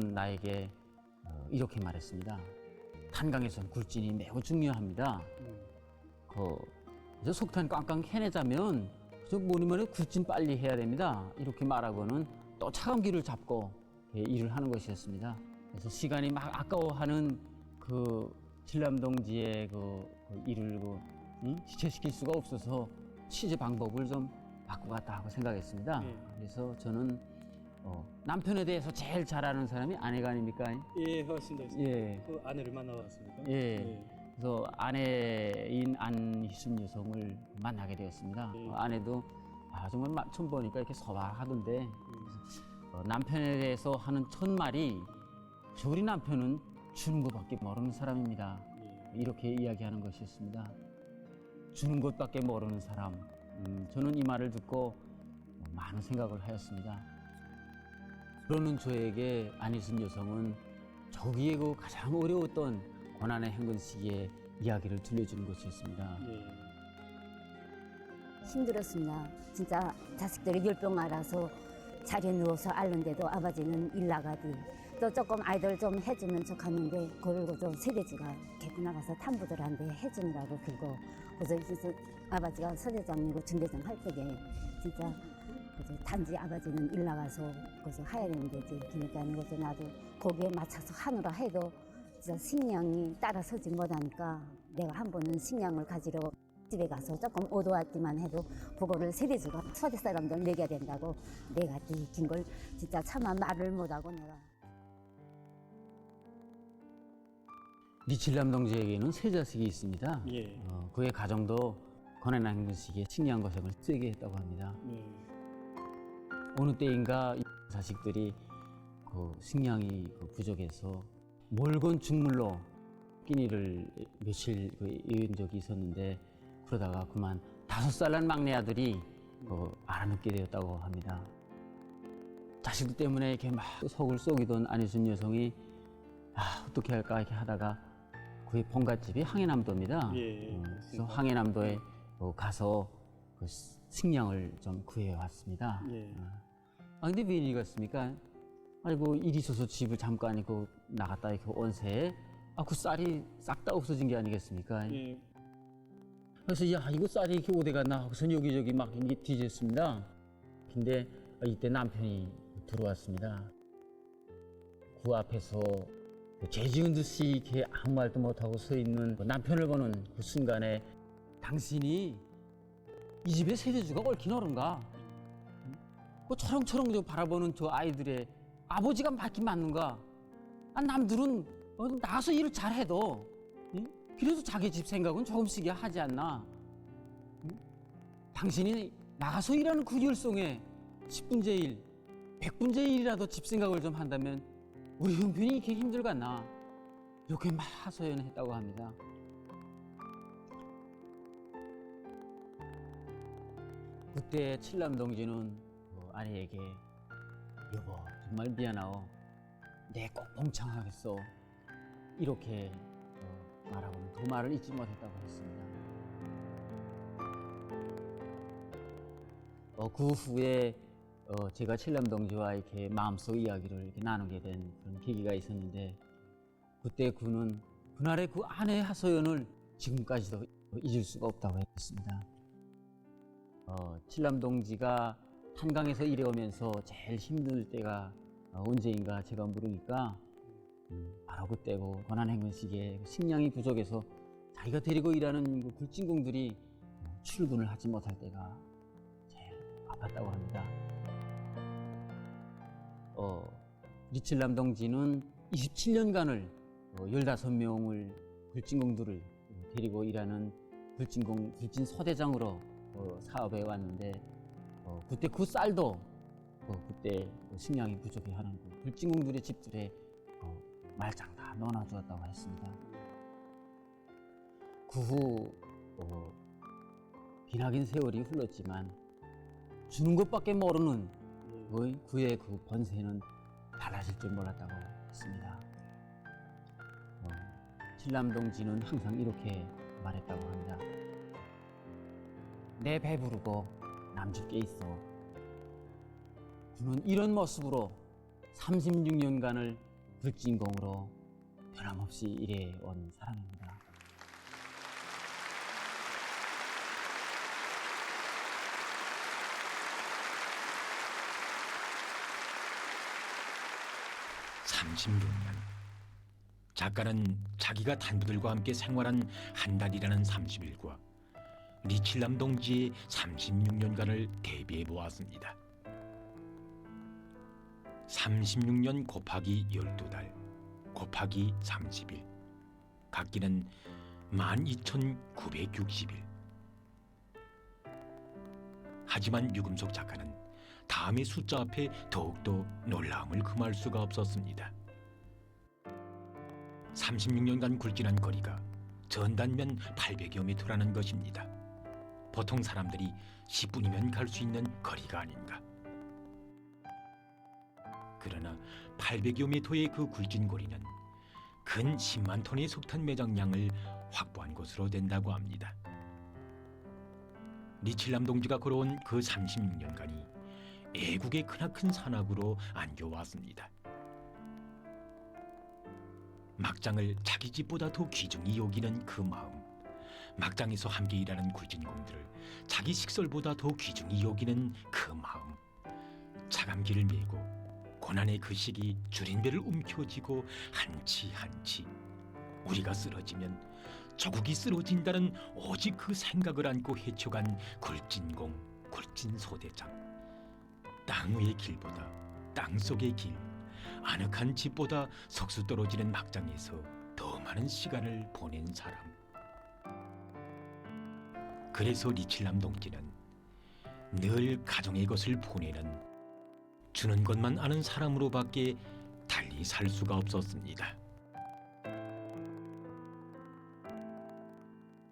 나에게 이렇게 말했습니다. 탄강에선 굴진이 매우 중요합니다. 이제 속탄 꽝꽝 해내자면 뭐니뭐니 굴진 빨리 해야 됩니다. 이렇게 말하고는 또 차가운 길을 잡고 일을 하는 것이었습니다. 그래서 시간이 막 아까워하는 그 칠남동지의 그 일을 지체시킬 수가 없어서 취재 방법을 좀 바꿔갔다 하고 생각했습니다. 그래서 저는 남편에 대해서 제일 잘 아는 사람이 아내가 아닙니까? 예, 훨씬 더 있습니다. 예. 그 아내를 만나봤습니까? 예. 그래서 아내인 안희순 여성을 만나게 되었습니다. 아내도 정말 처음 보니까 이렇게 소박하던데 남편에 대해서 하는 첫 말이 우리 남편은 주는 것밖에 모르는 사람입니다. 이렇게 이야기하는 것이었습니다. 주는 것밖에 모르는 사람. 저는 이 말을 듣고 많은 생각을 하였습니다. 그러는 저에게 안희순 여성은 저기에 그 가장 어려웠던 고난의 행군 시기의 이야기를 들려주는 것이었습니다. 힘들었습니다. 진짜 자식들이 열병 알아서 자리에 누워서 앓는데도 아버지는 일 나가디 또 조금 아이들 좀 해주는 척 하는데 그리고 좀 세대지가 개고 나가서 탄부들한테 해주느라고 그거 그래서 아버지가 서대장이고 중대장 할 때에 진짜 단지 아버지는 일 나가서 그래서 해야 되는 데지 그러니까 그래서 나도 거기에 맞춰서 하느라 해도 진짜 식량이 따라서지 못하니까 내가 한 번은 식량을 가지러 집에 가서 조금 얻어왔지만 해도 그거를 세대주가 서대 사람들 먹여야 된다고 내가 긴 걸 진짜 차마 말을 못하고 내가. 리칠남 동지에게는 세 자식이 있습니다. 그의 가정도 고난의 행군 시기에 식량 고생을 세게 했다고 합니다. 어느 때인가 이 자식들이 그 식량이 부족해서 멀건 죽물로 끼니를 며칠 이은 적이 있었는데 그러다가 그만 5살 난 막내 아들이 알아눕게 되었다고 합니다. 자식들 때문에 이렇게 막 속을 썩이던 안희순 여성이 어떻게 할까 이렇게 하다가 그의 본갓집이 항해남도입니다. 그래서 항해남도에 가서 그 식량을 좀 구해왔습니다. 근데 왜 이리 갔습니까? 아이고 일이 있어서 집을 잠깐 나갔다 이렇게 온 새에 그 쌀이 싹 다 없어진 게 아니겠습니까? 그래서 이거 쌀이 이렇게 어디 갔나 하고서 여기저기 막 뒤졌습니다. 근데 이때 남편이 들어왔습니다. 그 앞에서 죄 지은 듯이 이렇게 아무 말도 못하고 서 있는 남편을 보는 그 순간에 당신이 이 집의 세대주가 옳긴 옳은가? 초롱초롱 바라보는 저 아이들의 아버지가 맞긴 맞는가? 남들은 나가서 일을 잘해도 그래도 자기 집 생각은 조금씩이야 하지 않나? 당신이 나가서 일하는 그 일성에 10분의 1, 100분의 1이라도 집 생각을 좀 한다면 우리 형편이 이렇게 힘들겠나? 이렇게 막 하소연했다고 합니다. 그때 칠남동지는 아내에게 여보 정말 미안하오. 내 꼭 봉창하겠어. 이렇게 말하고는 그 말을 잊지 못했다고 했습니다. 그 후에 제가 칠남동지와 이렇게 마음속 이야기를 이렇게 나누게 된 그런 계기가 있었는데 그때 그는 그날의 그 아내의 하소연을 지금까지도 잊을 수가 없다고 했습니다. 칠남동지가 한강에서 일해오면서 제일 힘들 때가 언제인가 제가 물으니까 바로 그때고 고난행군 시기에 식량이 부족해서 자기가 데리고 일하는 그 굴진공들이 출근을 하지 못할 때가 제일 아팠다고 합니다. 리칠남동지는 27년간을 15명을 굴진공들을 데리고 일하는 굴진 소대장으로 사업해 왔는데 그때 그 쌀도 그때 식량이 부족해하는 굴진공들의 집들에 말짱 다 넣어주었다고 했습니다. 그 후 기나긴 세월이 흘렀지만 주는 것밖에 모르는 그의 그 번세는 달라질 줄 몰랐다고 했습니다. 칠남동지는 항상 이렇게 말했다고 합니다. 내 배부르고 남줄 게 있어. 그는 이런 모습으로 36년간을 굴진공으로 변함없이 일해온 사람입니다. 작가는 자기가 단부들과 함께 생활한 한 달이라는 30일과 리칠람 동지의 36년간을 대비해 보았습니다. 36년 곱하기 12달 곱하기 30일 각기는 12,960일. 하지만 유금속 작가는 다음의 숫자 앞에 더욱더 놀라움을 금할 수가 없었습니다. 36년간 굴진한 거리가 전단면 800여 미터라는 것입니다. 보통 사람들이 10분이면 갈 수 있는 거리가 아닌가. 그러나 800여 미터의 그 굴진 거리는 근 10만 톤의 석탄 매장량을 확보한 것으로 된다고 합니다. 리칠람 동지가 걸어온 그 36년간이 애국의 크나큰 산악으로 안겨왔습니다. 막장을 자기 집보다 더 귀중히 여기는 그 마음, 막장에서 함께 일하는 굴진공들을 자기 식솔보다 더 귀중히 여기는 그 마음, 차감기를 메고 고난의 그 시기 줄임배를 움켜쥐고 한치 한치 우리가 쓰러지면 조국이 쓰러진다는 오직 그 생각을 안고 헤쳐간 굴진공, 굴진소대장. 땅 위의 길보다 땅 속의 길, 아늑한 집보다 석수 떨어지는 막장에서 더 많은 시간을 보낸 사람. 그래서 리칠람 동지는 늘 가정의 것을 보내는 주는 것만 아는 사람으로밖에 달리 살 수가 없었습니다.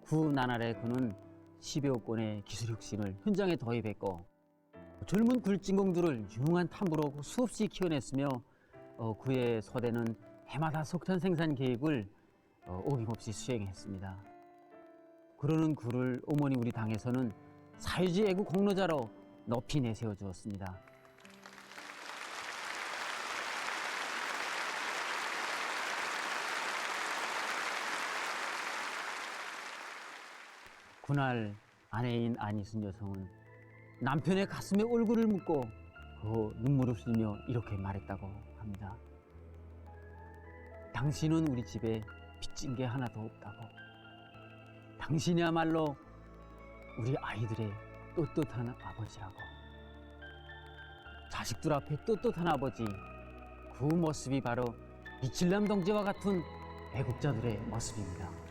구 나날에 그는 10여 건의 기술 혁신을 현장에 도입했고 젊은 굴진공들을 유능한 탐부로 수없이 키워냈으며 그의 소대는 해마다 석탄 생산 계획을 어김없이 수행했습니다. 그러는 그를 어머니 우리 당에서는 사회주의 애국 공로자로 높이 내세워 주었습니다. 그날 아내인 안희순 여성은 남편의 가슴에 얼굴을 묻고 그 눈물을 흘리며 이렇게 말했다고 합니다. 당신은 우리 집에 빚진 게 하나도 없다고. 당신이야말로 우리 아이들의 떳떳한 아버지라고. 자식들 앞에 떳떳한 아버지, 그 모습이 바로 리칠람 동지와 같은 애국자들의 모습입니다.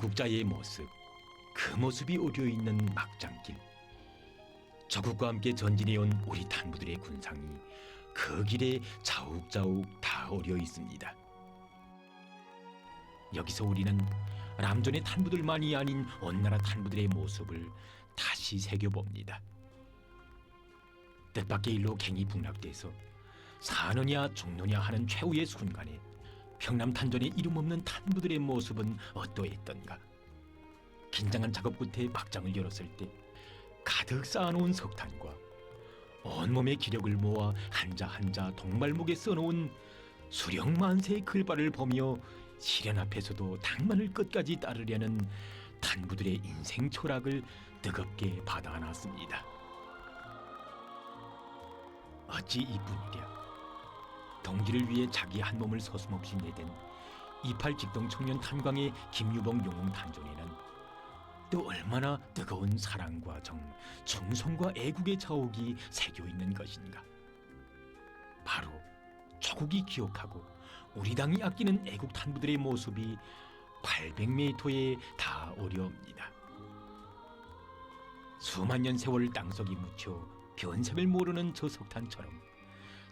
애국자의 모습, 그 모습이 어려있는 막장길. 조국과 함께 전진해온 우리 탄부들의 군상이 그 길에 자욱자욱 다 어려 있습니다. 여기서 우리는 남존의 탄부들만이 아닌 온 나라 탄부들의 모습을 다시 새겨봅니다. 뜻밖의 일로 갱이 북락돼서 사느냐 죽느냐 하는 최후의 순간에 평남 탄전의 이름 없는 탄부들의 모습은 어떠했던가. 긴장한 작업 끝에 막장을 열었을 때 가득 쌓아놓은 석탄과 온몸의 기력을 모아 한자 한자 동말목에 써놓은 수령만세의 글발을 보며 시련 앞에서도 당만을 끝까지 따르려는 탄부들의 인생 철학을 뜨겁게 받아안았습니다. 어찌 이뿐이랴. 동지를 위해 자기 한 몸을 서슴없이 내댄 28 직동 청년 탄광의 김유봉 영웅 탄존에는 또 얼마나 뜨거운 사랑과 정, 충성과 애국의 자옥이 새겨 있는 것인가. 바로 조국이 기억하고 우리 당이 아끼는 애국 탄부들의 모습이 800m에 다 어려옵니다. 수만 년 세월 땅속에 묻혀 변색을 모르는 저 석탄처럼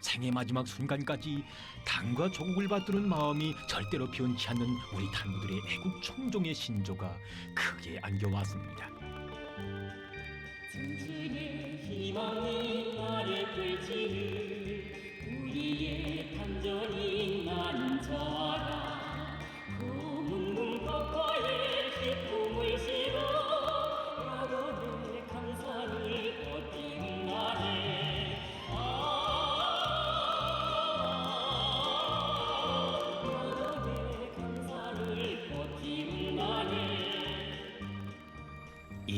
생의 마지막 순간까지 당과 조국을 받드는 마음이 절대로 변치 않는 우리 탄부들의 애국 청종의 신조가 크게 안겨왔습니다. 진진의 희망이 나를 펼치는 우리의 탄전이 나는 저하라. 고문문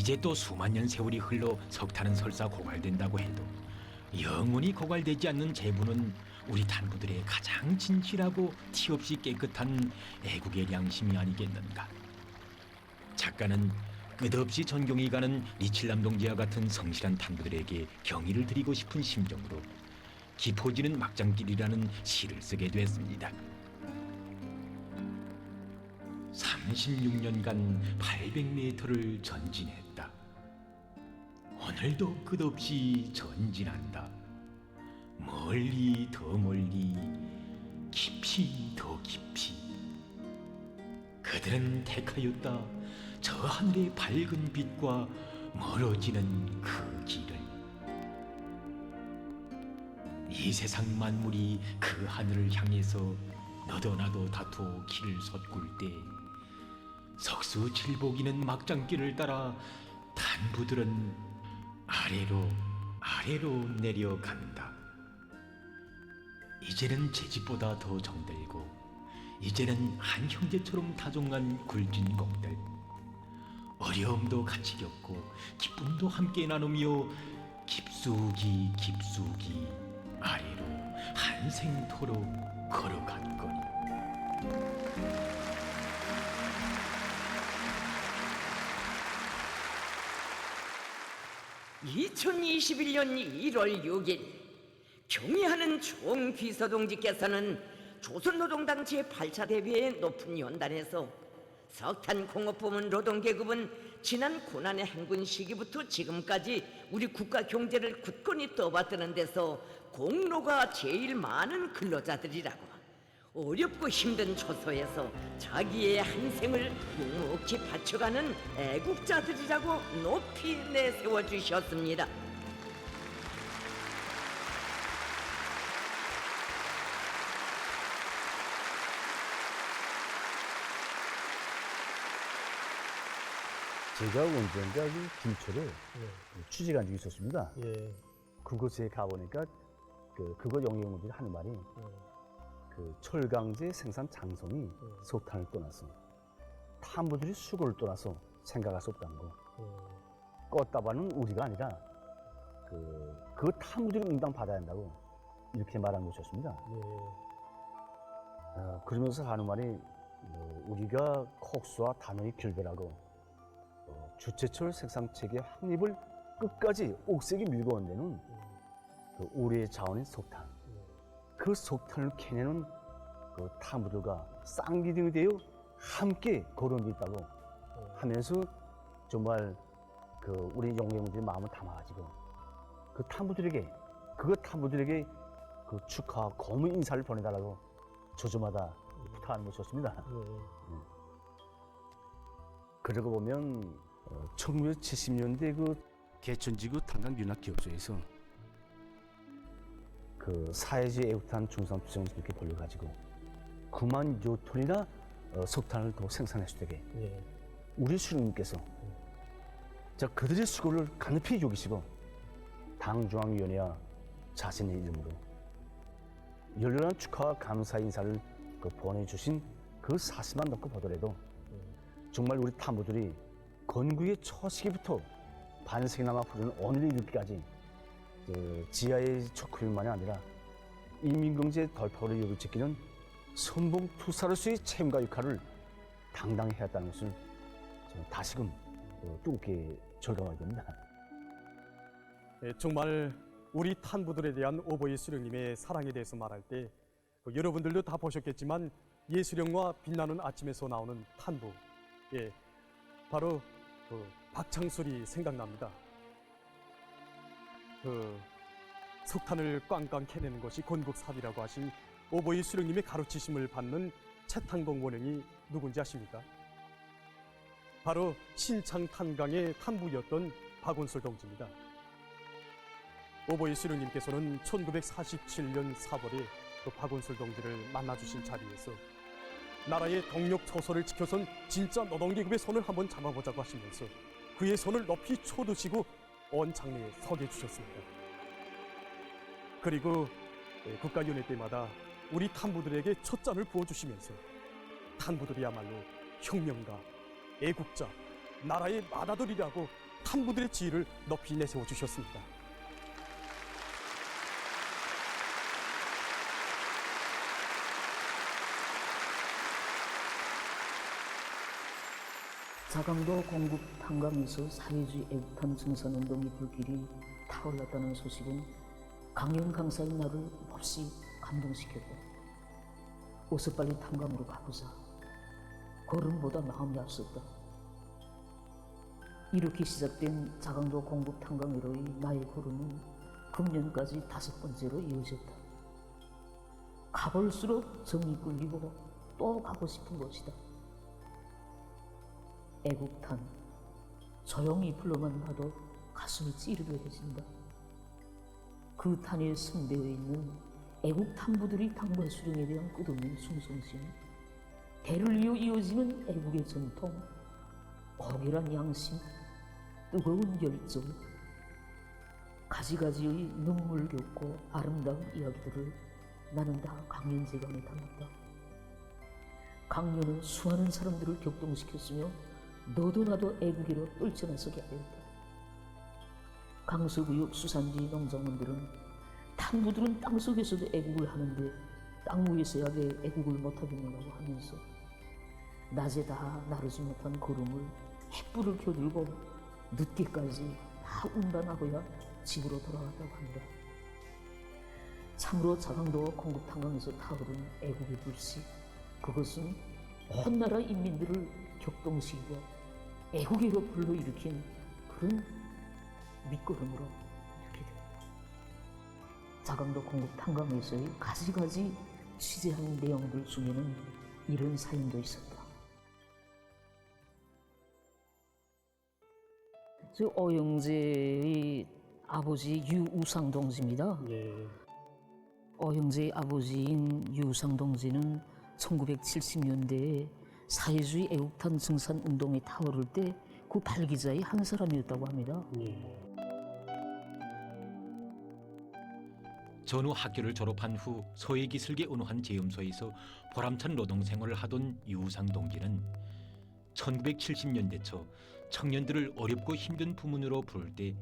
이제 또 수만 년 세월이 흘러 석탄은 설사 고갈된다고 해도 영원히 고갈되지 않는 재부는 우리 탄부들의 가장 진실하고 티 없이 깨끗한 애국의 양심이 아니겠는가. 작가는 끝없이 전경이 가는 리칠남 동지와 같은 성실한 탄부들에게 경의를 드리고 싶은 심정으로 깊어지는 막장길이라는 시를 쓰게 됐습니다. 36년간 800m를 전진했다. 오늘도 끝없이 전진한다. 멀리 더 멀리, 깊이 더 깊이. 그들은 택하였다. 저 하늘의 밝은 빛과 멀어지는 그 길을. 이 세상 만물이 그 하늘을 향해서 너도 나도 다투어 길을 솟굴 때 석수칠복이는 막장길을 따라 탄부들은 아래로 내려간다. 이제는 제 집보다 더 정들고 이제는 한 형제처럼 다정한 굴진공들. 어려움도 같이 겪고 기쁨도 함께 나누며 깊숙이 아래로 한생토록 걸어갔거니. 2021년 1월 6일 경의하는 총귀서동지께서는 조선노동당 제8차 대회의 높은 연단에서 석탄공업부문 노동계급은 지난 고난의 행군 시기부터 지금까지 우리 국가 경제를 굳건히 떠받드는 데서 공로가 제일 많은 근로자들이라고, 어렵고 힘든 초소에서 자기의 한 생을 묵묵히 바쳐가는 애국자들이라고 높이 내세워 주셨습니다. 제가 언젠가 그 김초를 취재한 적이 있었습니다. 예. 그곳에 가보니까 그곳 영예공들이 하는 말이 그 철강제 생산 장성이 석탄을 떠나서 탄부들이 수고를 떠나서 생각할 수 없다는 거. 껐다바는 우리가 아니라 그 탄부들이 응당 받아야 한다고 이렇게 말한 것이었습니다. 그러면서 하는 말이 우리가 콕수와 단호히 결별하고 주체철 생산체계 확립을 끝까지 옥색이 밀고 온 데는 그 우리의 자원인 석탄, 그 석탄을 캐내는 그 탄부들과 쌍기둥이 되어 함께 걸어온 게 있다고 하면서 정말 그 우리 영예공들의 마음을 담아가지고 그 탄부들에게 그 축하 고문 인사를 보내달라고 저주마다 부탁하는 것이었습니다. 그러고 보면 1970년대 그 개천지구 탄광윤학기업소에서 그 사회주의 애국탄 중산투쟁을 이렇게 벌려가지고 9만 여 톤이나 석탄을 더 생산할 수 있게 우리 수령님께서 자 그들의 수고를 간접히 여기시고 당중앙위원회와 자신의 이름으로 열렬한 축하와 감사 인사를 보내주신 그 사실만 놓고 보더라도 정말 우리 탄부들이 건국의 초시기부터 반세기나마 흐르는 오늘에 이르기까지 지하의 척후일만이 아니라 인민경제 돌파구를 이루지키는 선봉투사로서의 책임과 역할을 당당히 해왔다는 것을 저는 다시금 뜨겁게 절감하게 됩니다. 네, 정말 우리 탄부들에 대한 오보이 수령님의 사랑에 대해서 말할 때 여러분들도 다 보셨겠지만 예수령과 빛나는 아침에서 나오는 탄부, 바로 박창술이 생각납니다. 석탄을 꽝꽝 캐내는 것이 건국사비라고 하신 오보이 수령님의 가르치심을 받는 채탄공 원형이 누군지 아십니까? 바로 신창탄강의 탄부였던 박원술 동지입니다. 오보이 수령님께서는 1947년 4월에 박원술 동지를 만나주신 자리에서 나라의 동력 초소를 지켜선 진짜 노동계급의 손을 한번 잡아보자고 하시면서 그의 손을 높이 쳐드시고 온 장내에 서게 해주셨습니다. 그리고 국가연회 때마다 우리 탄부들에게 첫 잔을 부어주시면서 탄부들이야말로 혁명가, 애국자, 나라의 맏아들이라고 탄부들의 지위를 높이 내세워 주셨습니다. 자강도 공급 탄광에서 사회주의 애국탄 증산운동의 불길이 타올랐다는 소식은 강연 강사인 나를 몹시 감동시켰다. 어서 빨리 탄광으로 가보자. 걸음보다 마음이 앞섰다. 이렇게 시작된 자강도 공급 탄광으로의 나의 걸음은 금년까지 5번째로 이어졌다. 가볼수록 정이 끌리고 또 가고 싶은 곳이다. 애국탄, 조용히 불러만 봐도 가슴이 찌르게 해진다. 그 탄에 선대어 있는 애국탄부들이 당과 수령에 대한 끝없는 충성심, 대를 이어 이어지는 애국의 전통, 고결한 양심, 뜨거운 열정, 가지가지의 눈물겹고 아름다운 이야기들을 나는 다 강연재간에 담았다. 강연은 수많은 사람들을 격동시켰으며 너도 나도 애국이로 떨쳐나서게 하였다. 강서구역 수산지 농장원들은 탄부들은 땅속에서도 애국을 하는데 땅 위에서야 왜 애국을 못하겠느냐고 하면서 낮에 다 나르지 못한 걸음을 횃불을 켜들고 늦게까지 다 운반하고야 집으로 돌아왔다고 합니다. 참으로 자강도 공급 탄광에서 타오른 애국의 불씨, 그것은 온 나라 인민들을 격동시키고 애국으로 불러일으킨 그런 밑거름으로 이렇게 됩니다. 자강도 공급 탄광에서의 가지가지 취재한 내용들 중에는 이런 사연도 있었다. 저 어영재의 아버지 유우상 동지입니다. 예. 어영재의 아버지인 유우상 동지는 1970년대에 사회주의 애국탄 증산 운동에 타오를 때 그 발기자의 한 사람이었다고 합니다. 전후 학교를 졸업한 후 서해기슭에 운호한 제염소에서 보람찬 노동 생활을 하던 유우상 동지는 1970년대 초 청년들을 어렵고 힘든 부문으로 부를 때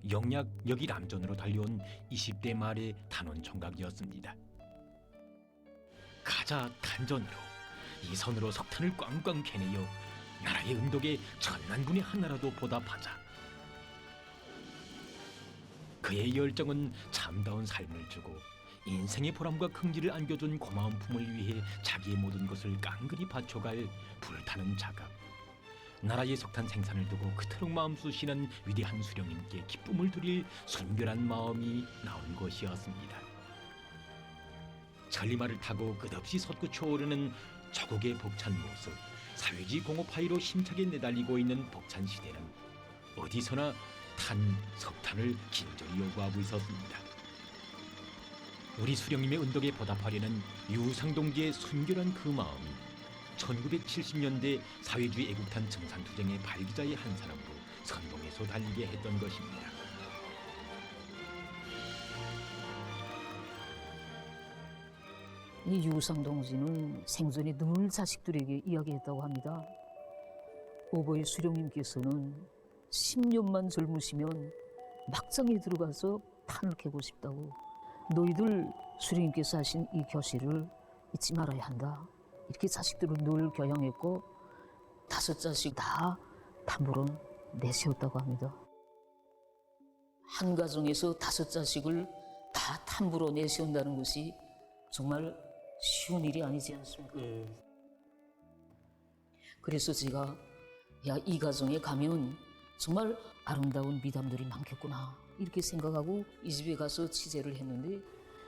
영약 여기 남전으로 달려온 20대 말의 단원 총각이었습니다. 가자 단전으로 이 손으로 석탄을 꽝꽝 캐내어 나라의 은덕에 천만분의 하나라도 보답하자. 그의 열정은 참다운 삶을 주고 인생의 보람과 긍지를 안겨준 고마운 품을 위해 자기의 모든 것을 깡그리 바쳐갈 불타는 자각. 나라의 석탄 생산을 두고 그토록 마음 쑤시는 위대한 수령님께 기쁨을 드릴 순결한 마음이 나온 것이었습니다. 천리마를 타고 끝없이 솟구쳐 오르는 조국의 벅찬 모습, 사회주의 공업화의로 심차게 내달리고 있는 벅찬 시대는 어디서나 석탄을 긴절히 요구하고 있었습니다. 우리 수령님의 은덕에 보답하려는 유우상 동지의 순결한 그 마음이 1970년대 사회주의 애국탄 증산투쟁의 발기자의 한 사람으로 선동해서 달리게 했던 것입니다. 이 유우상 동지는 생전에 늘 자식들에게 이야기했다고 합니다. 오버의 수령님께서는 10년만 젊으시면 막장에 들어가서 탄을 캐고 싶다고, 너희들 수령님께서 하신 이 교시를 잊지 말아야 한다, 이렇게 자식들을 늘 교양했고 5자식 다 탄부로 내세웠다고 합니다. 한 가정에서 5자식을 다 탄부로 내세운다는 것이 정말 쉬운 일이 아니지 않습니까? 그래서 제가 이 가정에 가면 정말 아름다운 미담들이 많겠구나 이렇게 생각하고 이 집에 가서 취재를 했는데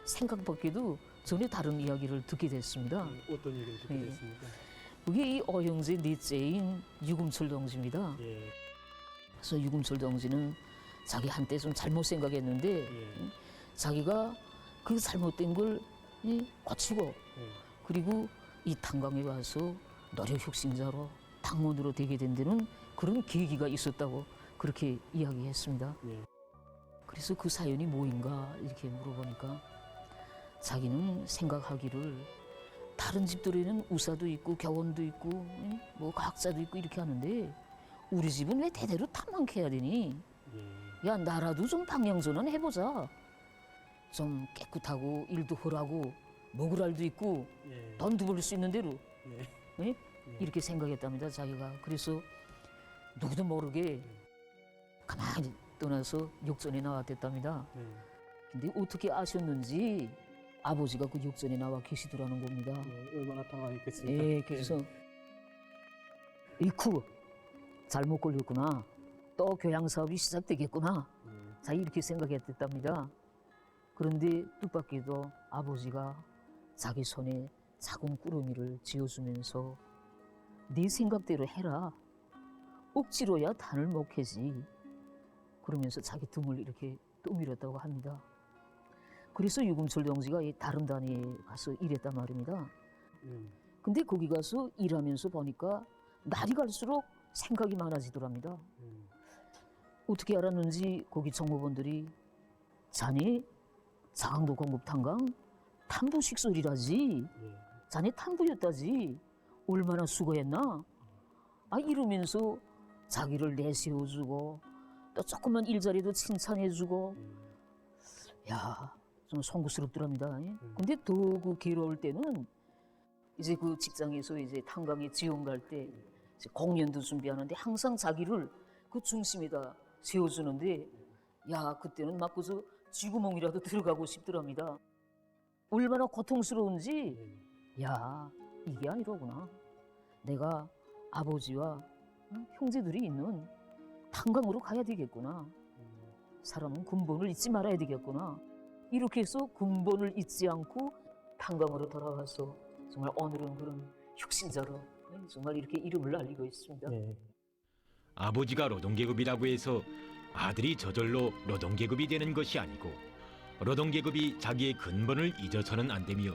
생각밖에도 전혀 다른 이야기를 듣게 됐습니다. 어떤 얘기를 듣게 됐습니까? 그게 이 어영재 넷째인 유금철 동지입니다. 그래서 유금철 동지는 자기 한때 좀 잘못 생각했는데 자기가 그 잘못된 걸 고치고 그리고 이 탄광에 와서 노력혁신자로 당원으로 되게 된 데는 그런 계기가 있었다고 그렇게 이야기했습니다. 그래서 그 사연이 뭐인가 이렇게 물어보니까 자기는 생각하기를 다른 집들에는 우사도 있고 교원도 있고 뭐 과학자도 있고 이렇게 하는데 우리 집은 왜 대대로 탐망해야 되니? 예. 야, 나라도 좀 방향전환 해보자. 좀 깨끗하고 일도 헐하고 먹을 알도 있고 예. 돈도 벌 수 있는 대로 예. 예? 이렇게 생각했답니다, 자기가. 그래서 누구도 모르게 가만히 떠나서 욕전에 나왔댔답니다. 예. 근데 어떻게 아셨는지 아버지가 그 욕전에 나와 계시더라는 겁니다. 예. 얼마나 당황했겠습니까? 예, 그래서 이쿠 잘못 걸렸구나. 또 교양 사업이 시작되겠구나. 자, 이렇게 생각했답니다. 그런데 뜻밖에도 아버지가 자기 손에 작은 꾸러미를 쥐어주면서 네 생각대로 해라. 억지로야 단을 못 캐지. 그러면서 자기 등을 이렇게 떠밀었다고 합니다. 그래서 유금철 동지가 이 다른 단위에 가서 일했단 말입니다. 근데 거기 가서 일하면서 보니까 날이 갈수록 생각이 많아지더랍니다. 어떻게 알았는지 거기 정보원들이 자네 장도 공급 탄강 탐부 식솔이라지. 자네 탐부였다지. 얼마나 수고했나? 아, 이러면서 자기를 내세워주고 또 조그만 일자리도 칭찬해주고 야, 좀 송구스럽더랍니다. 근데 더 그 괴로울 때는 이제 그 직장에서 이제 탄광에 지원 갈 때 공연도 준비하는데 항상 자기를 그 중심에다 세워주는데 야, 그때는 막 그저 쥐구멍이라도 들어가고 싶더랍니다. 얼마나 고통스러운지 야, 이게 아니로구나. 내가 아버지와 형제들이 있는 탄광으로 가야 되겠구나. 사람은 근본을 잊지 말아야 되겠구나. 이렇게 해서 근본을 잊지 않고 탄광으로 돌아와서 정말 오늘은 그런 혁신자로 정말 이렇게 이름을 알리고 있습니다. 네. 아버지가 노동계급이라고 해서 아들이 저절로 노동계급이 되는 것이 아니고 노동계급이 자기의 근본을 잊어서는 안 되며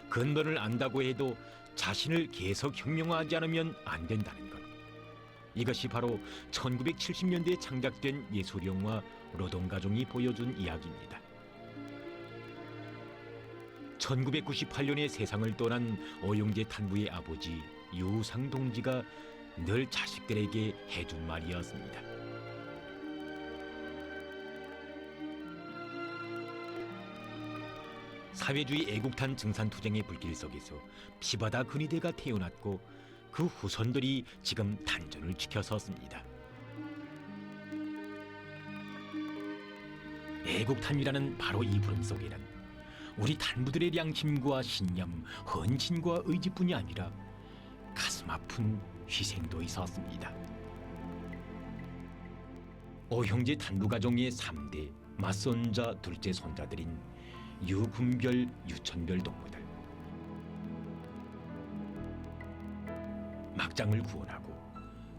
근본을 안다고 해도 자신을 계속 혁명화하지 않으면 안 된다는 것. 이것이 바로 1970년대에 창작된 예술영화 노동가종이 보여준 이야기입니다. 1998년에 세상을 떠난 어용재 탄부의 아버지 유상 동지가 늘 자식들에게 해준 말이었습니다. 사회주의 애국탄 증산투쟁의 불길 속에서 피바다 근위대가 태어났고 그 후손들이 지금 단전을 지켜섰습니다. 애국탄이라는 바로 이 부름 속에는 우리 탄부들의 양심과 신념, 헌신과 의지뿐이 아니라 가슴 아픈 희생도 있었습니다. 어형제 탄부가정의 3대 맞손자 둘째 손자들인 유금별, 유천별 동무들. 막장을 구원하고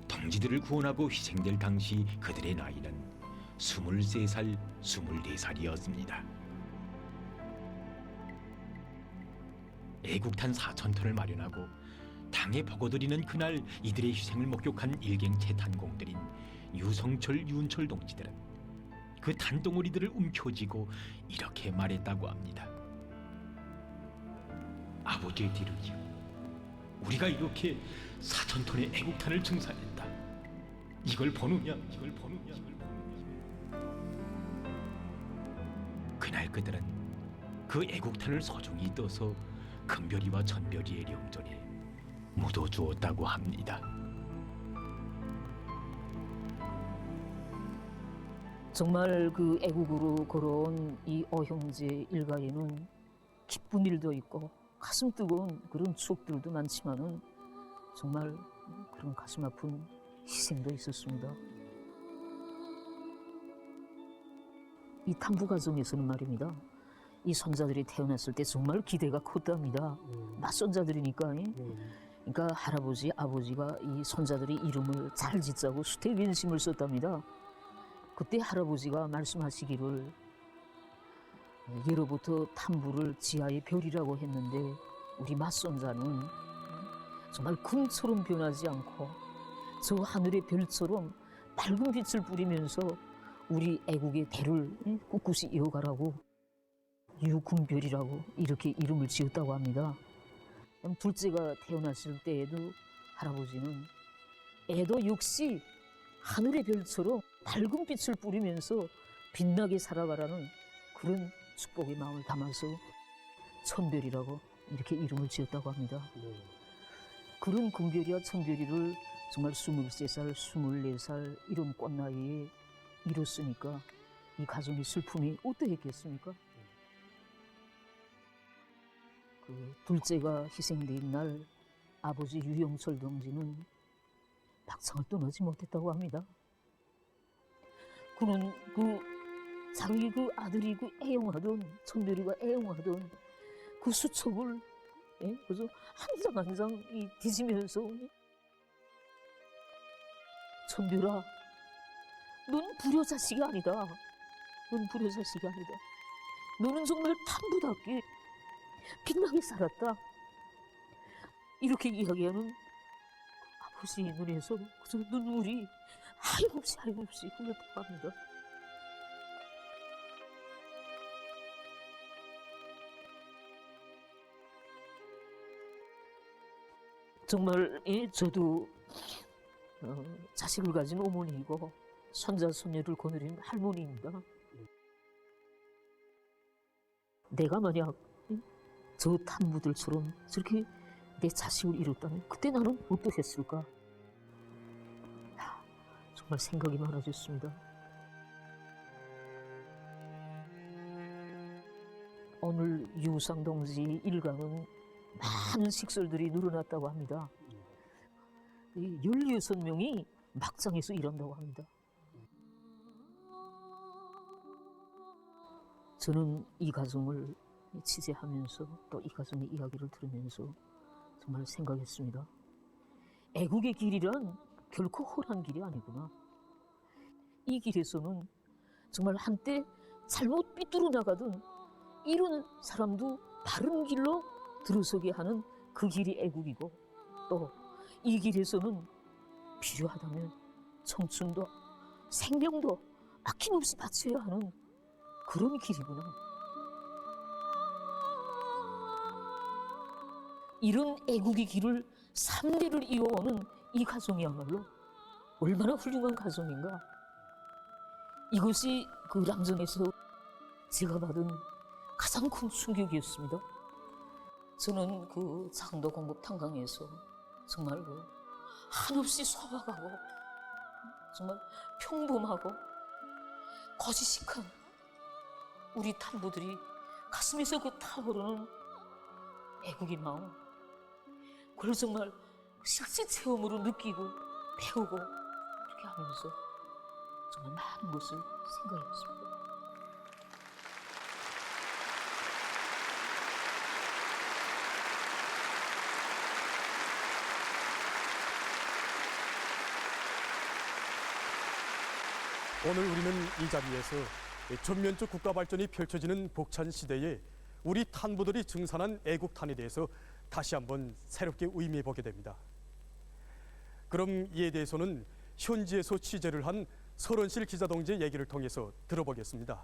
동지들을 구원하고 희생될 당시 그들의 나이는 23살, 24살이었습니다. 애국탄 4,000톤을 마련하고 당에 보고드리는 그날 이들의 희생을 목격한 일갱체 탄공들인 유성철, 윤철 동지들은 그 탄덩어리들을 움켜쥐고 이렇게 말했다고 합니다. 아버지의 뒤를 이어 우리가 이렇게 4,000톤의 애국탄을 증산했다. 이걸 보느냐? 그날 그들은 그 애국탄을 소중히 떠서 금별이와 천별이의 령전에 묻어주었다고 합니다. 정말 그 애국으로 걸어온 이 어형제 일가에는 기쁜 일도 있고 가슴 뜨거운 그런 추억들도 많지만은 정말 그런 가슴 아픈 희생도 있었습니다. 이 탐부 과정에서는 말입니다. 이 손자들이 태어났을 때 정말 기대가 컸답니다. 맞손자들이니까. 그러니까 할아버지, 아버지가 이 손자들의 이름을 잘 짓자고 수태변심을 썼답니다. 그때 할아버지가 말씀하시기를 예로부터 탐부를 지하의 별이라고 했는데 우리 맞손자는 정말 금처럼 변하지 않고 저 하늘의 별처럼 밝은 빛을 뿌리면서 우리 애국의 대를 꿋꿋이 이어가라고 유금별이라고 이렇게 이름을 지었다고 합니다. 둘째가 태어났을 때에도 할아버지는 애도 역시 하늘의 별처럼 밝은 빛을 뿌리면서 빛나게 살아가라는 그런 축복의 마음을 담아서 천별이라고 이렇게 이름을 지었다고 합니다. 그런 금별이와 천별이를 정말 23살, 24살 이런 꽃나이에 이뤘으니까 이 가정의 슬픔이 어떠했겠습니까? 그 둘째가 희생된 날 아버지 유영철 동지는 막창을 떠나지 못했다고 합니다. 그는 자기 아들이 애용하던 천별이가 애용하던 그 수첩을 그래서 한 장 한 장 뒤지면서 천별아, 넌 불효자식이 아니다. 넌 불효자식이 아니다. 너는 정말 탐부답게 빛나게 살았다. 이렇게 이야기하는 아버지의 눈에서 그저 눈물이 하염없이 흘렀다고 합니다. 정말 저도 자식을 가진 어머니이고 손자 손녀를 거느린 할머니입니다. 내가 만약 저 탐부들처럼 저렇게 내 자식을 잃었다면 그때 나는 어떠했을까? 정말 생각이 많아졌습니다. 오늘 유상 동지 일가는 많은 식솔들이 늘어났다고 합니다. 16명이 막장에서 일한다고 합니다. 저는 이 가정을 취재하면서 또 이 가정의 이야기를 들으면서 정말 생각했습니다. 애국의 길이란 결코 홀한 길이 아니구나. 이 길에서는 정말 한때 잘못 삐뚤어 나가던 이런 사람도 바른 길로 들어서게 하는 그 길이 애국이고, 또 이 길에서는 필요하다면 청춘도 생명도 아낌없이 바쳐야 하는 그런 길이구나. 이런 애국의 길을 3대를 이어오는 이 가정이야말로 얼마나 훌륭한 가정인가. 이것이 그 랑정에서 제가 받은 가장 큰 충격이었습니다. 저는 그 장도 공급 탄광에서 정말 한없이 소박하고 정말 평범하고 거지식한 우리 탐부들이 가슴에서 타오르는 애국의 마음, 그걸 정말 실제 체험으로 느끼고 배우고 그렇게 하면서 정말 많은 것을 생각했습니다. 오늘 우리는 이 자리에서 전면적 국가 발전이 펼쳐지는 벅찬 시대에 우리 탄부들이 증산한 애국탄에 대해서 다시 한번 새롭게 의미해 보게 됩니다. 그럼 이에 대해서는 현지에서 취재를 한 설원실 기자 동지의 얘기를 통해서 들어보겠습니다.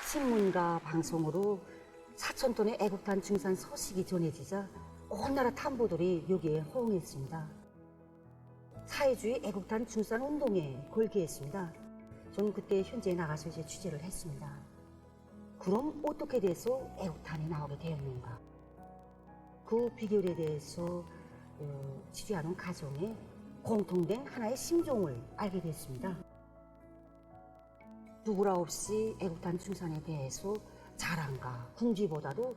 신문과 방송으로 4,000톤의 애국탄 증산 소식이 전해지자 온 나라 탐부들이 여기에 호응했습니다. 사회주의 애국탄 증산 운동에 걸기했습니다. 저는 그때 현지에 나가서 이제 취재를 했습니다. 그럼 어떻게 돼서 애국탄이 나오게 되었는가? 그 비결에 대해서 취재하는 가정의 공통된 하나의 심정을 알게 됐습니다. 누구라 없이 애국탄 증산에 대해서 자랑과 궁지보다도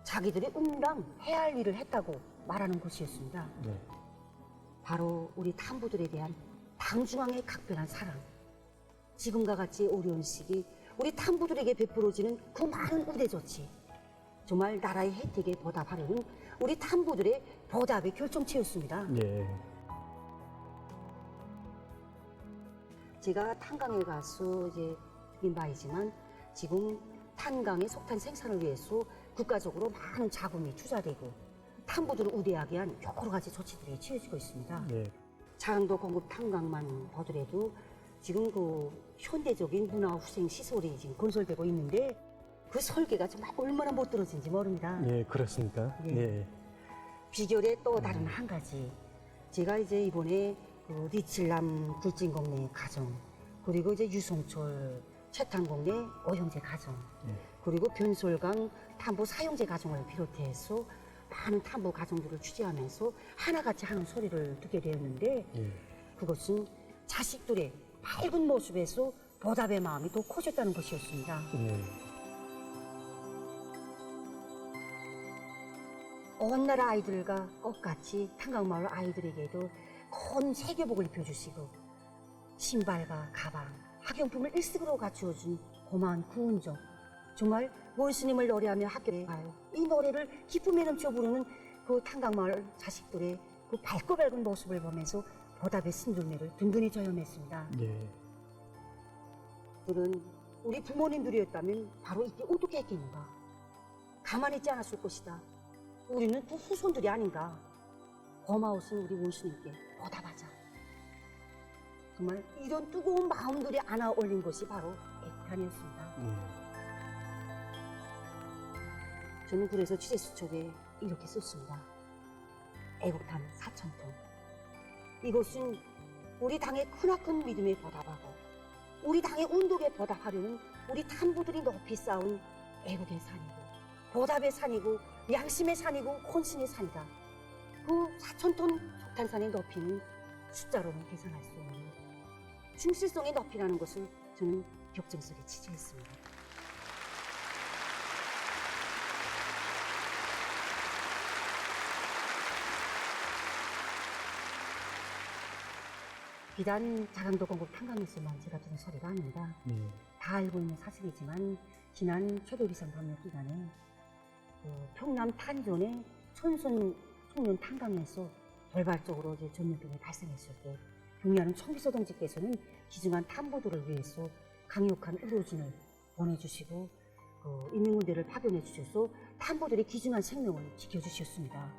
자기들이 응당해야 할 일을 했다고 말하는 것이었습니다. 네. 바로 우리 탐부들에 대한 당중앙의 각별한 사랑, 지금과 같이 어려운 시기 우리 탐부들에게 베풀어지는 그 많은 의대 조치, 정말 나라의 혜택에 보답하려는 우리 탐부들의 보답의 결정체였습니다. 네. 제가 탄광에 가서 이제 죽인 바이지만 지금 탄광의 석탄 생산을 위해서 국가적으로 많은 자금이 투자되고 탐부들을 우대하게 한 여러 가지 조치들이 취해지고 있습니다. 네. 자양도 공급 탄광만 보더라도 지금 그 현대적인 문화후생 시설이 지금 건설되고 있는데 그 설계가 정말 얼마나 못 들어진지 모릅니다. 예, 그렇습니까? 예. 예. 비결의 또 다른 한 가지. 제가 이제 이번에 그 리칠남 굴진공네 가정, 그리고 이제 유송철 최탄공네 오형제 가정, 그리고 변솔강 탐부 사형제 가정을 비롯해서 많은 탐부 가정들을 취재하면서 하나같이 하는 소리를 듣게 되었는데 그것은 자식들의 밝은 모습에서 보답의 마음이 더 커졌다는 것이었습니다. 온 나라 아이들과 똑같이 탄강마을 아이들에게도 큰 세계복을 입혀주시고 신발과 가방, 학용품을 일식으로 갖추어준 고마운 구운족, 정말 원스님을 노래하며 학교에 가요. 이 노래를 기쁨에 넘쳐 부르는 그 탄강마을 자식들의 그 밝고 밝은 모습을 보면서 보답의 신들매를 든든히 저염했습니다. 예. 들은 우리 부모님들이었다면 바로 이때 어떻게 했겠는가? 가만히 있지 않았을 것이다. 우리는 그 후손들이 아닌가. 고마우신 우리 원수님께 보답하자. 정말 이런 뜨거운 마음들이 안아 올린 것이 바로 애국탄이었습니다. 저는 그래서 취재 수첩에 이렇게 썼습니다. 애국탄 4,000톤. 이것은 우리 당의 크나큰 믿음에 보답하고 우리 당의 운동에 보답하려는 우리 탄부들이 높이 쌓은 애국의 산이고 보답의 산이고 양심의 산이고 혼신의 산이다. 그 4,000톤 석탄산의 높이는 숫자로는 계산할 수 없는 충실성의 높이라는 것을 저는 격정스레 취재했습니다. 비단 자강도 공급 탄광에서만 제가 들은 소리가 아닙니다. 다 알고 있는 사실이지만 지난 최대비상 방역 기간에 평남 탄전의 천선 송년 탄광에서 돌발적으로 이제 전염병이 발생했을 때 경리하는 청기서 동지께서는 기증한 탐부들을 위해서 강력한 의료진을 보내주시고 인민군대를 파견해 주셔서 탐부들이 기증한 생명을 지켜주셨습니다.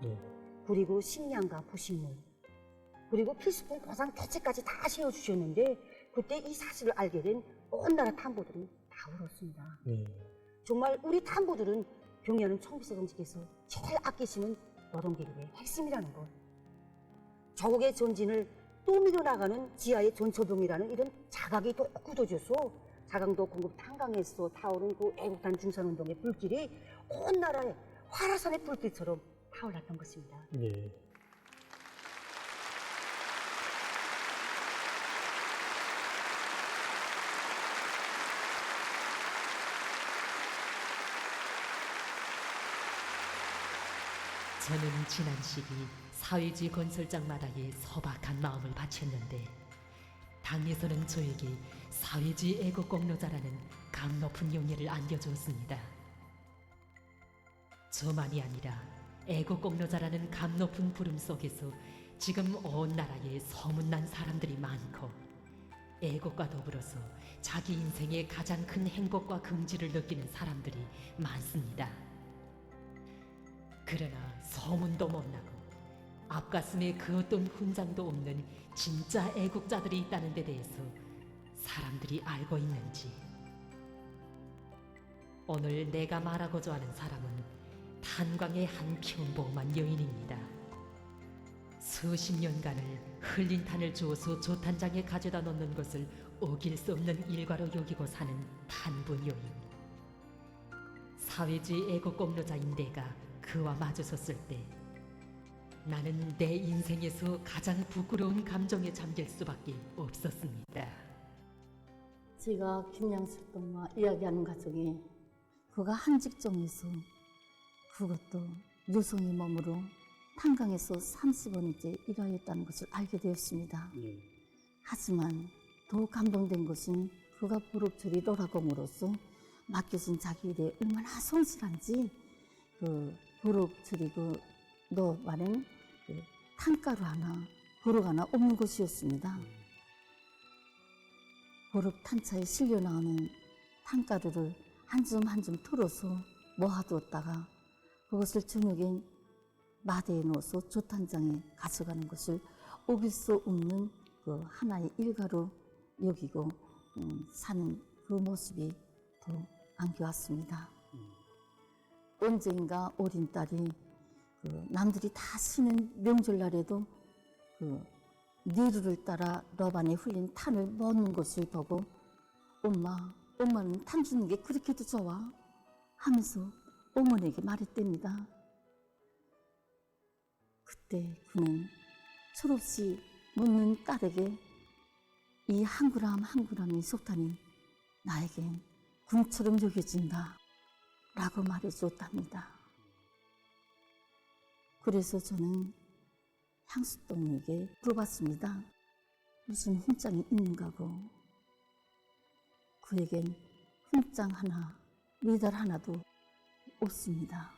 그리고 식량과 부식물 그리고 필수품 보상 대책까지 다 세워주셨는데 그때 이 사실을 알게 된 온 나라 탐부들은 다 울었습니다. 정말 우리 탐부들은 경리하는 청기서 동지께서 제일 아끼시는 노동계급의 핵심이라는 것. 조국의 전진을 또 밀어나가는 지하의 전초병이라는 이런 자각이 더 굳어져서 자강도 공급 탄광에서 타오른 그 애국탄 중산운동의 불길이 온 나라의 화라산의 불길처럼 타올랐던 것입니다. 저는 지난 시기 사회주의 건설장 마당에 소박한 마음을 바쳤는데 당에서는 저에게 사회주의 애국공로자라는 감 높은 영예를 안겨주었습니다. 저만이 아니라 애국공로자라는 감 높은 부름 속에서 지금 온 나라에 소문난 사람들이 많고 애국과 더불어서 자기 인생의 가장 큰 행복과 긍지를 느끼는 사람들이 많습니다. 그러나 소문도 못나고 앞가슴에 그 어떤 훈장도 없는 진짜 애국자들이 있다는 데 대해서 사람들이 알고 있는지. 오늘 내가 말하고자 하는 사람은 탄광의 한 평범한 여인입니다. 수십 년간을 흘린 탄을 주어서 조탄장에 가져다 놓는 것을 어길 수 없는 일과로 여기고 사는 탄부 여인. 사회주의 애국공로자인 내가 그와 마주섰을 때 나는 내 인생에서 가장 부끄러운 감정에 잠길 수밖에 없었습니다. 제가 김양숙 동과 이야기하는 가족이 그가 한 직종에서 그것도 여성의 몸으로 탄광에서 30원째 일하였다는 것을 알게 되었습니다. 하지만 더 감동된 것은 그가 보록처리 로라공으로서 맡겨진 자기 일에 얼마나 성실한지 보록처리 너 말은 탄가루 하나 보록 하나 없는 것이었습니다. 보록 탄차에 실려 나오는 탄가루를 한 줌 한 줌 털어서 모아두었다가 그것을 저녁에 마대에 넣어서 조탄장에 가져가는 것을 어길 수 없는 그 하나의 일가로 여기고 사는 그 모습이 더 안겨왔습니다. 언젠가 어린 딸이 남들이 다 쉬는 명절날에도 니루를 따라 러반에 흘린 탄을 먹는 것을 보고 엄마는 탄 주는 게 그렇게도 좋아? 하면서 어머니에게 말했답니다. 그때 그는 철없이 묻는 딸에게 이 한 그램 한 그램의 석탄이 나에겐 금처럼 여겨진다 라고 말해줬답니다. 그래서 저는 향수동에게 물어봤습니다. 무슨 훈장이 있는가고. 그에겐 훈장 하나, 메달 하나도 없습니다.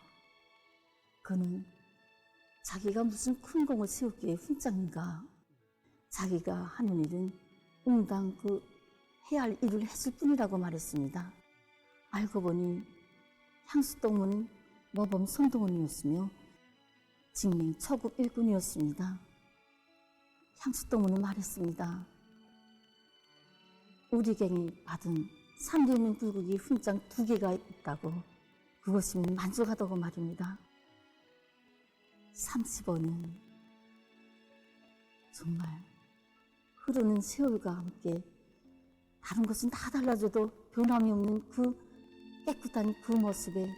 그는 자기가 무슨 큰 공을 세우기에 훈장인가. 자기가 하는 일은 응당 해야 할 일을 했을 뿐이라고 말했습니다. 알고 보니 향수동무는 모범 성동원이었으며 직맹 처국 일군이었습니다. 향수동무는 말했습니다. 우리 갱이 받은 3대명 불국이 훈장 2개가 있다고 그것이면 만족하다고 말입니다. 30원은 정말 흐르는 세월과 함께 다른 것은 다 달라져도 변함이 없는 그 깨끗한 그 모습에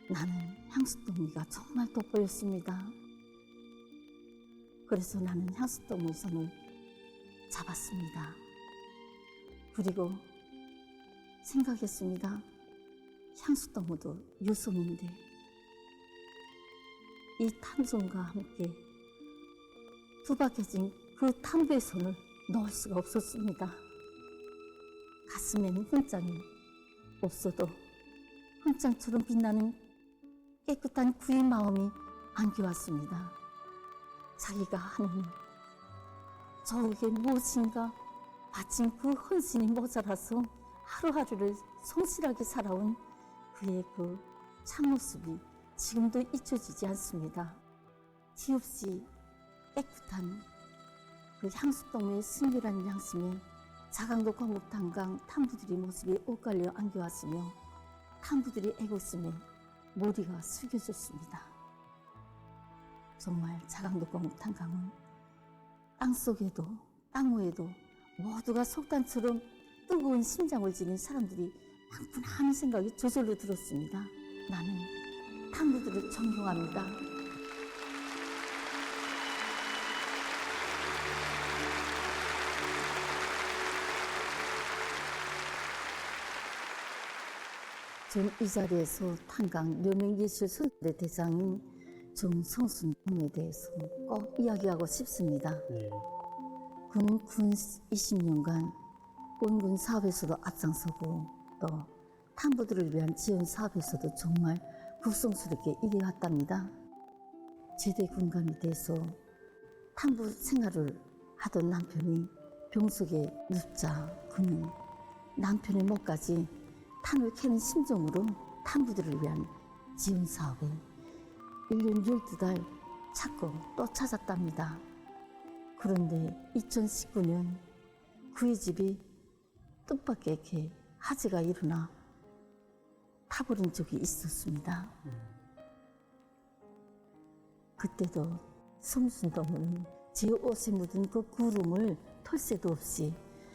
나는 향수동무가 정말 돋보였습니다. 그래서 나는 향수동무 손을 잡았습니다. 그리고 생각했습니다. 향수동무도 유성인데 이 탄손과 함께 투박해진 그 탐배의 손을 넣을 수가 없었습니다. 가슴에는 훈장이 없어도 훈장처럼 빛나는 깨끗한 그의 마음이 안겨왔습니다. 자기가 하는 저에게 무엇인가 바친 그 헌신이 모자라서 하루하루를 성실하게 살아온 그의 그 참모습이 지금도 잊혀지지 않습니다. 티없이 깨끗한 그 향수동무의 순결한 양심에 자강도 광북탄강 탐부들의 모습이 엇갈려 안겨왔으며 탐부들의 애국심에 머리가 숙여졌습니다. 정말 자강도 광북탄강은 땅속에도 땅위에도 모두가 속단처럼 뜨거운 심장을 지닌 사람들이 많구나 하는 생각이 저절로 들었습니다. 나는 탐부들을 존경합니다. 전 이 자리에서 탄강 여명예술선대 대장인 정성순에 대해서 꼭 이야기하고 싶습니다. 그는 군 20년간 원군 사업에서도 앞장서고 또 탐부들을 위한 지원 사업에서도 정말 극성스럽게 일해왔답니다. 제대 군감이 돼서 탐부 생활을 하던 남편이 병석에 눕자 그는 남편의 목까지 탄을 캐는 심정으로 탐부들을 위한 지원 사업에 1년 12달 찾고 또 찾았답니다. 그런데 2019년 그의 집이 뜻밖의 이렇게 화재가 일어나 타버린 적이 있었습니다. 그때도 성순동은 제 옷에 묻은 그 구름을 털새도 없이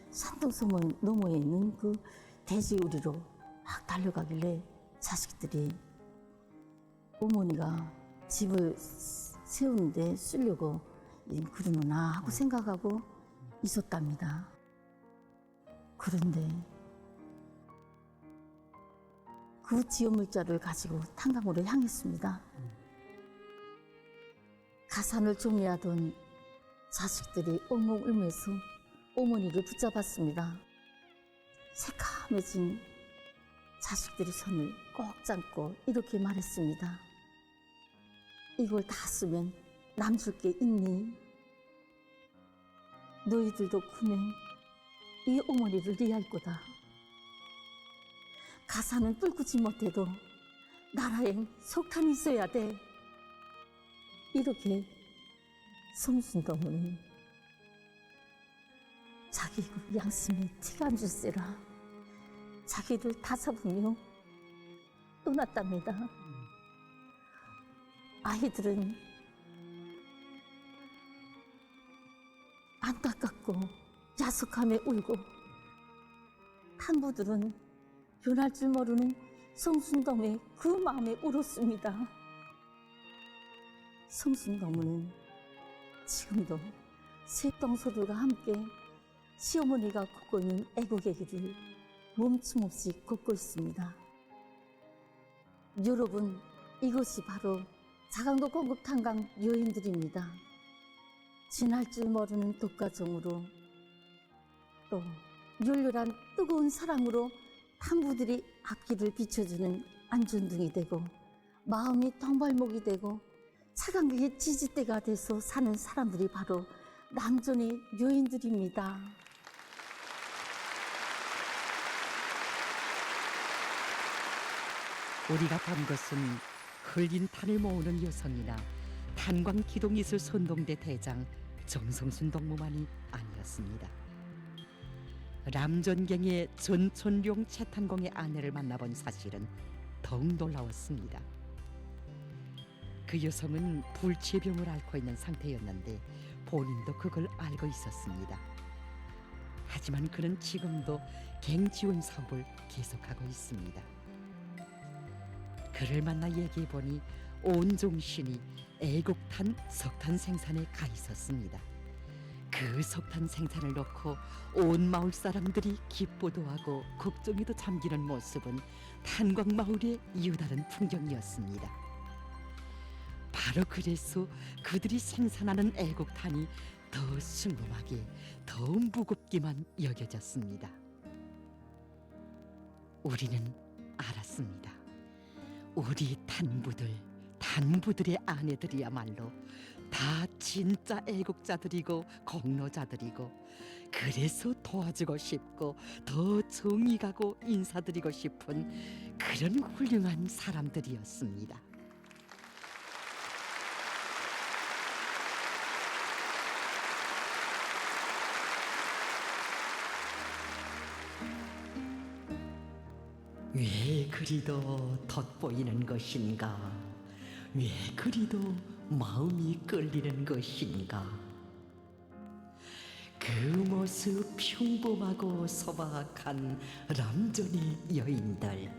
산둥섬을 너머에 있는 그 돼지우리로 막 달려가길래 자식들이 어머니가 집을 세우는데 쓰려고 그러구나 하고 생각하고 있었답니다. 그런데 그 지원물자를 가지고 탄강으로 향했습니다. 가산을 종이하던 자식들이 엉엉 울면서 어머니를 붙잡았습니다. 새카매진 자식들의 손을 꼭 잡고 이렇게 말했습니다. 이걸 다 쓰면 남줄 게 있니? 너희들도 크면 이 어머니를 이해할 거다. 가사는 뚫고지 못해도 나라엔 석탄이 있어야 돼. 이렇게 성순동무는 자기 그 양심에 티가 안 줄세라 자기를 다 잡으며 떠났답니다. 아이들은 안타깝고 야속함에 울고, 탄부들은 변할 줄 모르는 성순동의 그 마음에 울었습니다. 성순동무는 지금도 새똥소들과 함께 시어머니가 걷고 있는 애국의 길을 멈춤없이 걷고 있습니다. 여러분, 이것이 바로 자강도 공급탄광 여인들입니다. 지날 줄 모르는 독과 정으로, 또 열렬한 뜨거운 사랑으로 탄부들이 앞길을 비춰주는 안전등이 되고, 마음이 덩발목이 되고 차강극의 지지대가 돼서 사는 사람들이 바로 남전의 여인들입니다. 우리가 본 것은 흘린 탄을 모으는 여성이나 탄광 기동이술 선동대 대장 정성순 동무만이 아니었습니다. 람전경의 전촌룡 채탄공의 아내를 만나본 사실은 더욱 놀라웠습니다. 그 여성은 불치병을 앓고 있는 상태였는데 본인도 그걸 알고 있었습니다. 하지만 그는 지금도 갱지원 사업을 계속하고 있습니다. 그를 만나 얘기해보니 온 정신이 애국탄 석탄 생산에 가 있었습니다. 그 석탄 생산을 놓고 온 마을 사람들이 기뻐도 하고 걱정에도 잠기는 모습은 탄광 마을의 유다른 풍경이었습니다. 바로 그래서 그들이 생산하는 애국탄이 더 순금하게, 더 무겁기만 여겨졌습니다. 우리는 알았습니다. 우리 단부들의 아내들이야말로 다 진짜 애국자들이고 공로자들이고, 그래서 도와주고 싶고 더 정이 가고 인사드리고 싶은 그런 훌륭한 사람들이었습니다. 왜 그리도 돋보이는 것인가? 왜 그리도 마음이 끌리는 것인가? 그 모습 평범하고 소박한 람전의 여인들.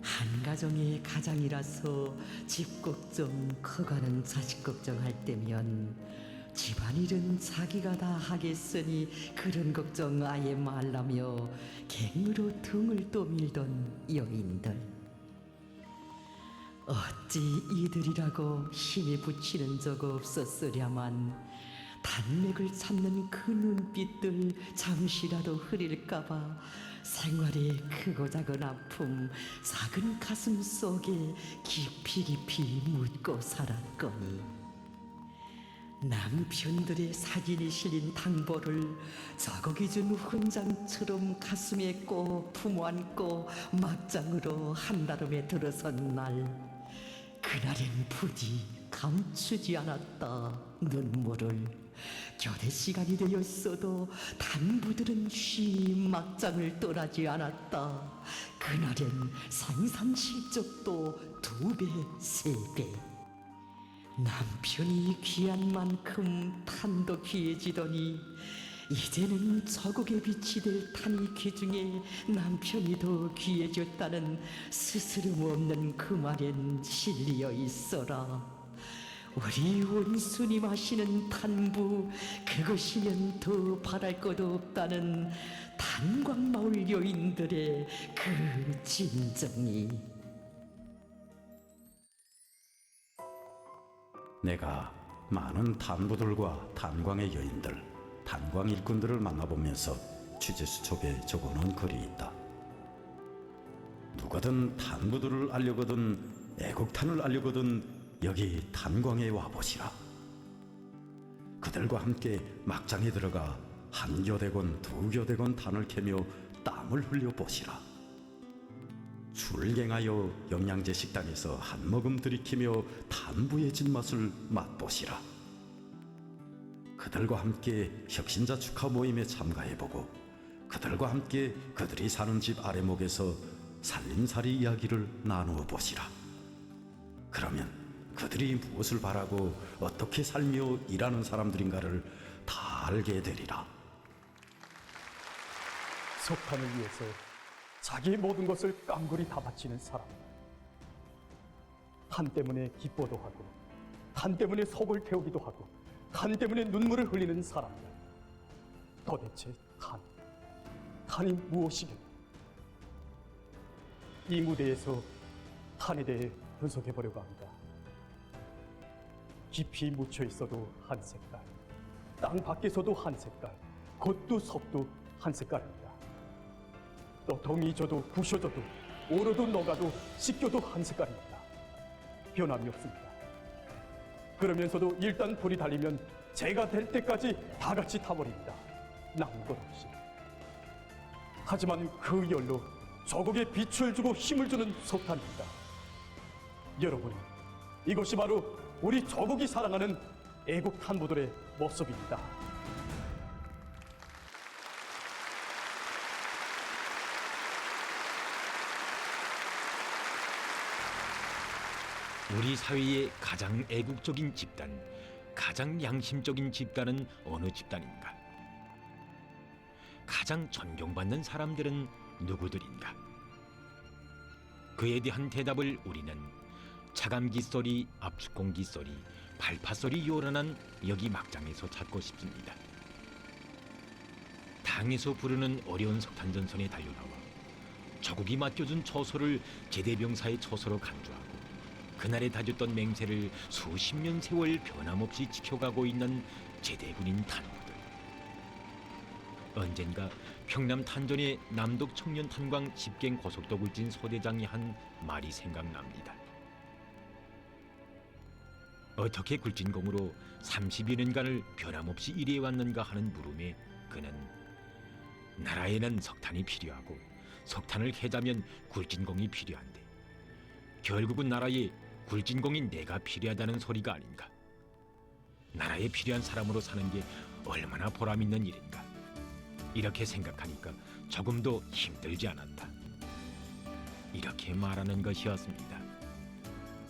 한 가정의 가장이라서 집 걱정, 커가는 자식 걱정할 때면 집안일은 자기가 다 하겠으니 그런 걱정 아예 말라며 갱으로 등을 떠밀던 여인들. 어찌 이들이라고 힘에 붙이는 적 없었으랴만 단맥을 찾는 그 눈빛들 잠시라도 흐릴까봐 생활의 크고 작은 아픔 작은 가슴 속에 깊이 묻고 살았거니, 남편들의 사진이 실린 당보를 자국이 준 훈장처럼 가슴에 꼭 품어안고 막장으로 한달음에 들어선 날, 그날엔 부디 감추지 않았다 눈물을. 교대 시간이 되었어도 단부들은 쉬 막장을 떠나지 않았다. 그날엔 생산 실적도 2배, 3배. 남편이 귀한 만큼 탄도 귀해지더니 이제는 저국의 빛이 될 탄이 귀중해 남편이 더 귀해졌다는 스스럼 없는 그 말엔 실리어 있어라. 우리 원순이 마시는 탄부, 그것이면 더 바랄 것 없다는 탄광마을 여인들의 그 진정이. 내가 많은 탄부들과 탄광의 여인들, 탄광 일꾼들을 만나보면서 취재수첩에 적어놓은 글이 있다. 누구든 탄부들을 알려거든 애국탄을 알려거든 여기 탄광에 와보시라. 그들과 함께 막장에 들어가 한 교대건 2교대건 탄을 캐며 땀을 흘려 보시라. 출갱하여 영양제 식당에서 한 모금 들이키며 탄부의 진맛을 맛보시라. 그들과 함께 혁신자 축하 모임에 참가해보고 그들과 함께 그들이 사는 집 아래목에서 살림살이 이야기를 나누어 보시라. 그러면 그들이 무엇을 바라고 어떻게 살며 일하는 사람들인가를 다 알게 되리라. 석탄을 위해서 자기의 모든 것을 깡그리 다 바치는 사람. 탄 때문에 기뻐도 하고, 탄 때문에 속을 태우기도 하고, 탄 때문에 눈물을 흘리는 사람들. 도대체 탄이 무엇이겠나? 이 무대에서 탄에 대해 분석해 보려고 합니다. 깊이 묻혀 있어도 한 색깔, 땅 밖에서도 한 색깔, 겉도 속도 한 색깔입니다. 또 동이 져도 부셔져도 오르도 녹아도 씻겨도 한 색깔입니다. 변함이 없습니다. 그러면서도 일단 불이 달리면 재가 될 때까지 다 같이 타버립니다. 남은 것 없이. 하지만 그 열로 조국에 빛을 주고 힘을 주는 석탄입니다. 여러분, 이것이 바로 우리 조국이 사랑하는 애국 탄부들의 모습입니다. 우리 사회의 가장 애국적인 집단, 가장 양심적인 집단은 어느 집단인가? 가장 존경받는 사람들은 누구들인가? 그에 대한 대답을 우리는 차감기 소리, 압축공기 소리, 발파 소리 요란한 여기 막장에서 찾고 싶습니다. 당에서 부르는 어려운 석탄 전선에 달려나와 조국이 맡겨준 처소를 제대병사의 처소로 간주하고 그날에 다졌던 맹세를 수십 년 세월 변함없이 지켜가고 있는 제대군인 탄부들. 언젠가 평남 탄전의 남독 청년 탄광 10갱 고속도 굴진 소대장이 한 말이 생각납니다. 어떻게 굴진공으로 30여 년간을 변함없이 일해왔는가 하는 물음에 그는 나라에는 석탄이 필요하고 석탄을 캐자면 굴진공이 필요한데 결국은 나라에 굴진공인 내가 필요하다는 소리가 아닌가. 나라에 필요한 사람으로 사는 게 얼마나 보람있는 일인가. 이렇게 생각하니까 조금도 힘들지 않았다. 이렇게 말하는 것이었습니다.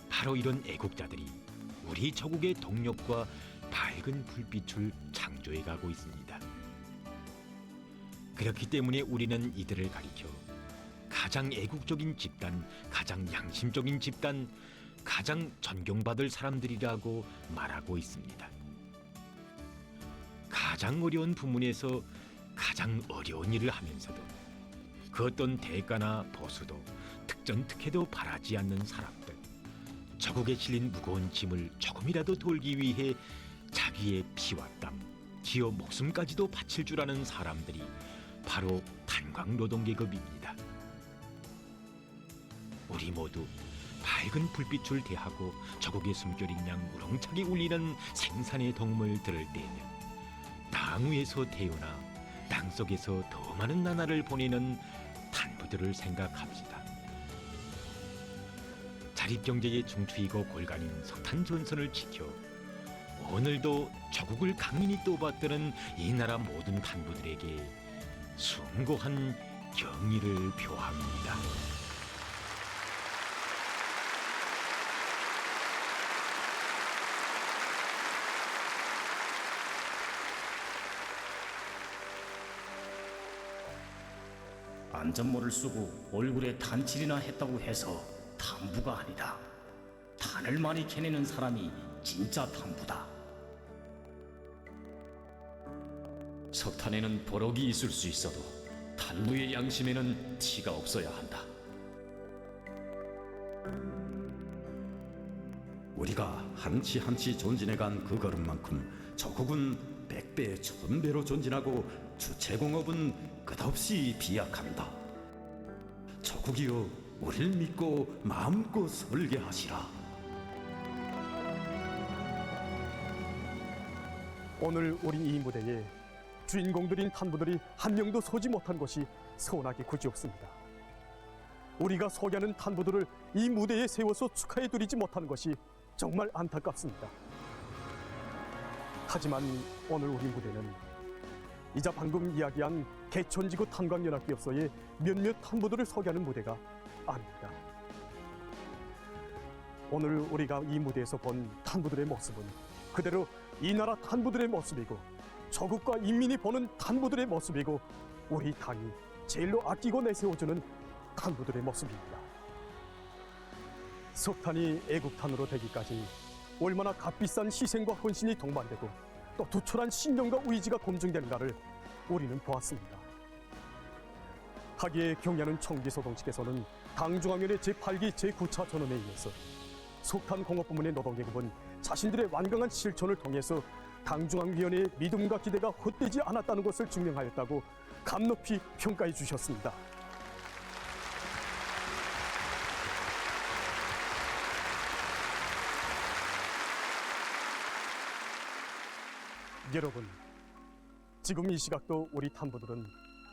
바로 이런 애국자들이 우리 조국의 동력과 밝은 불빛을 창조해 가고 있습니다. 그렇기 때문에 우리는 이들을 가리켜 가장 애국적인 집단, 가장 양심적인 집단, 가장 존경받을 사람들이라고 말하고 있습니다. 가장 어려운 부문에서 가장 어려운 일을 하면서도 그 어떤 대가나 보수도 특전특혜도 바라지 않는 사람들, 조국에 실린 무거운 짐을 조금이라도 돌기 위해 자기의 피와 땀, 기어 목숨까지도 바칠 줄 아는 사람들이 바로 탄광 노동계급입니다. 우리 모두 밝은 불빛을 대하고 조국의 숨결인 양 우렁차게 울리는 생산의 동물 들을 때면 땅 위에서 태어나 땅 속에서 더 많은 나날을 보내는 탄부들을 생각합시다. 자립경제의 중추이고 골간인 석탄 전선을 지켜 오늘도 조국을 강민히 떠받드는 이 나라 모든 탄부들에게 숭고한 경의를 표합니다. 안전모를 쓰고 얼굴에 탄칠이나 했다고 해서 탄부가 아니다. 탄을 많이 캐내는 사람이 진짜 탄부다. 석탄에는 버럭이 있을 수 있어도 탄부의 양심에는 티가 없어야 한다. 우리가 한치 한치 존진해간 그 걸음만큼 조국은 100배, 1000배로 존진하고 주체공업은 끝없이 비약한다. 조국이여, 우릴 믿고 마음껏 설계하시라. 오늘 우리 이 무대에 주인공들인 탄부들이 한 명도 서지 못한 것이 서운하기 그지없습니다. 우리가 소개하는 탄부들을 이 무대에 세워서 축하해드리지 못하는 것이 정말 안타깝습니다. 하지만 오늘 우리 무대는 이자 방금 이야기한 개천지구 탄광연합기업소의 몇몇 탄부들을 소개하는 무대가 압니다. 오늘 우리가 이 무대에서 본 탄부들의 모습은 그대로 이 나라 탄부들의 모습이고 조국과 인민이 보는 탄부들의 모습이고 우리 당이 제일로 아끼고 내세워주는 탄부들의 모습입니다. 석탄이 애국탄으로 되기까지 얼마나 값비싼 희생과 헌신이 동반되고 또 투철한 신념과 의지가 검증되는가를 우리는 보았습니다. 하기에 경야는 청기소동측에서는 당중앙위원회 제8기 제9차 전원에 의해서 석탄공업부문의 노동계급은 자신들의 완강한 실천을 통해서 당중앙위원회의 믿음과 기대가 헛되지 않았다는 것을 증명하였다고 감높이 평가해 주셨습니다. 여러분, 지금 이 시각도 우리 탄부들은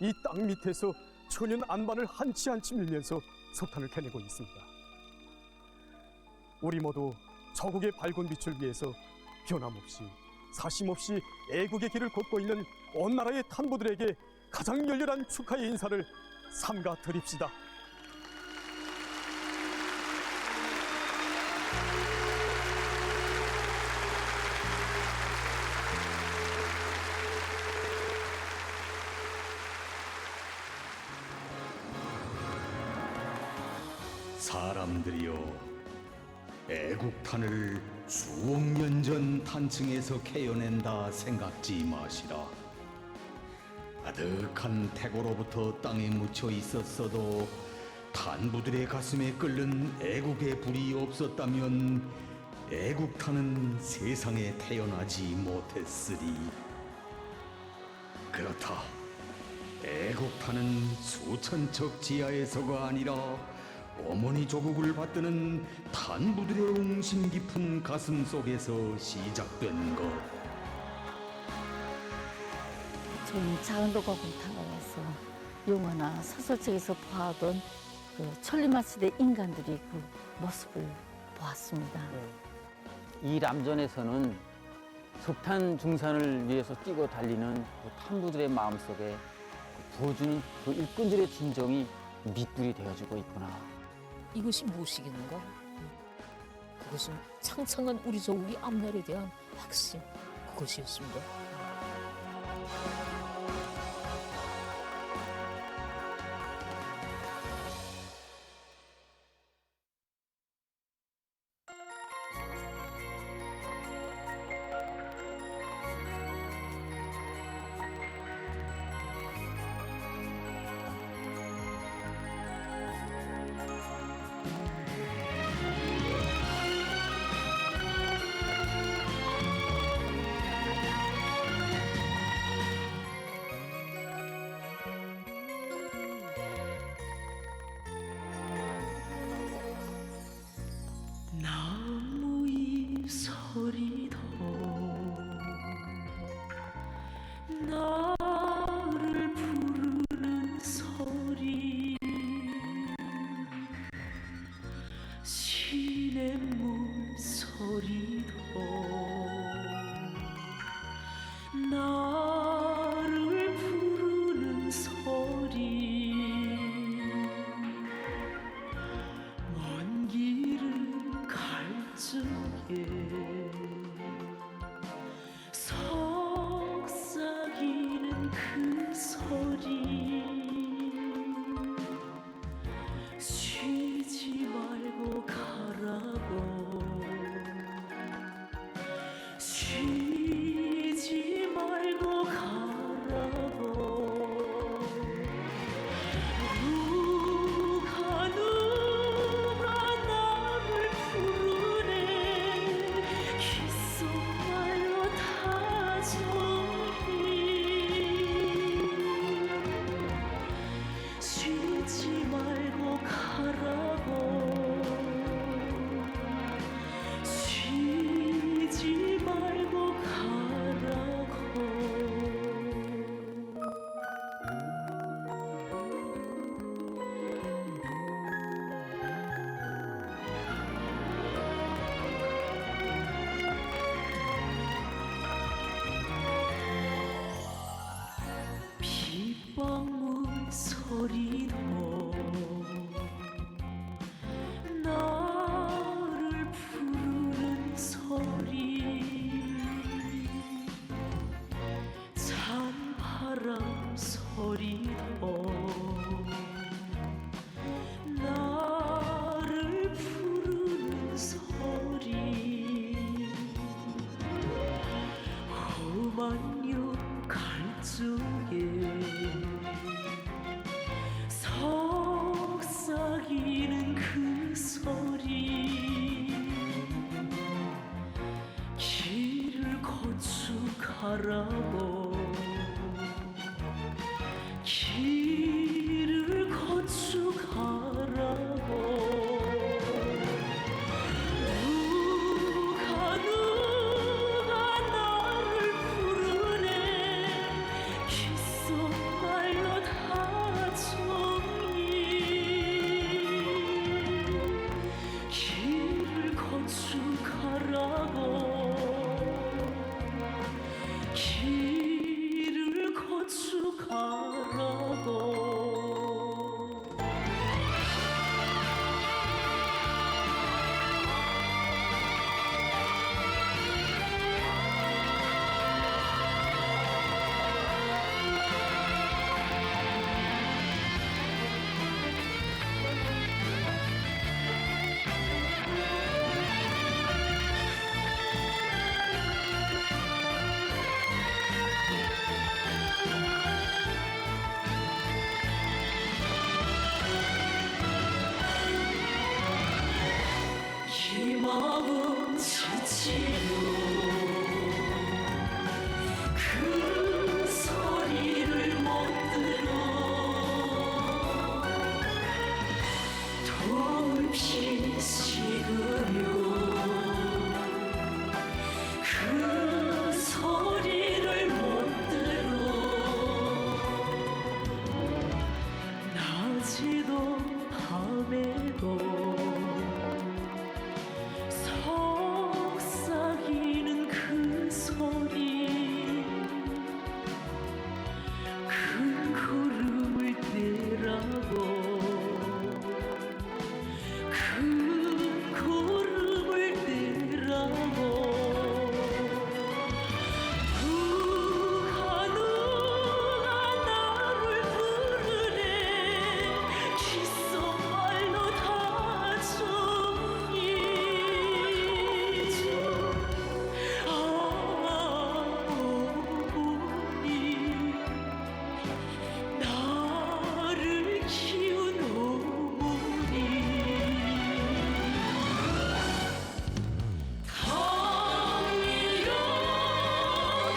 이 땅 밑에서 천연 안반을 한치 한치 밀면서 석탄을 캐내고 있습니다. 우리 모두 조국의 밝은 빛을 위해서 변함없이 사심없이 애국의 길을 걷고 있는 온 나라의 탄부들에게 가장 열렬한 축하의 인사를 삼가 드립시다. 사람들이여, 애국탄을 수억 년 전 탄층에서 캐어낸다 생각지 마시라. 아득한 태고로부터 땅에 묻혀 있었어도 탄부들의 가슴에 끓는 애국의 불이 없었다면 애국탄은 세상에 태어나지 못했으리. 그렇다. 애국탄은 수천 척 지하에서가 아니라 어머니 조국을 받드는 탄부들의 웅심 깊은 가슴 속에서 시작된 것. 저는 자은도가공탄강에서 영화나 소설책에서 보아던 그 천리만 시대 인간들이 그 모습을 보았습니다. 이 남전에서는 석탄 중산을 위해서 뛰고 달리는 그 탄부들의 마음속에 부어주는 그 일꾼들의 진정이 밑불이 되어지고 있구나. 이것이 무엇이겠는가? 그것은 창창한 우리 조국의 앞날에 대한 확신, 그것이었습니다. 나무잎 소리도 나를 부르는 소리 시냇물 소리도 나를 부르는 소리 먼 길을 갈 적에 속삭이는 그 소리 쉬지 말고 가라고 쉬지 말고 가라고 누가 나를 부르네 가라고 길을 거쳐가라고 누가 나를 부르네 귓속말로 다정히 길을 거쳐가라고 길을 거쳐가라고 이 마음 지치고 그 소리를 못 들어 돌핀 식으며 그 소리를 못 들어 낮에도 밤에도 속삭이는 그 소리 큰 걸음을 떼라고 큰 걸음을 떼라고 누가 나를 부르네 귓속말로 다정히 어머니 나를 키운 어머니 당이여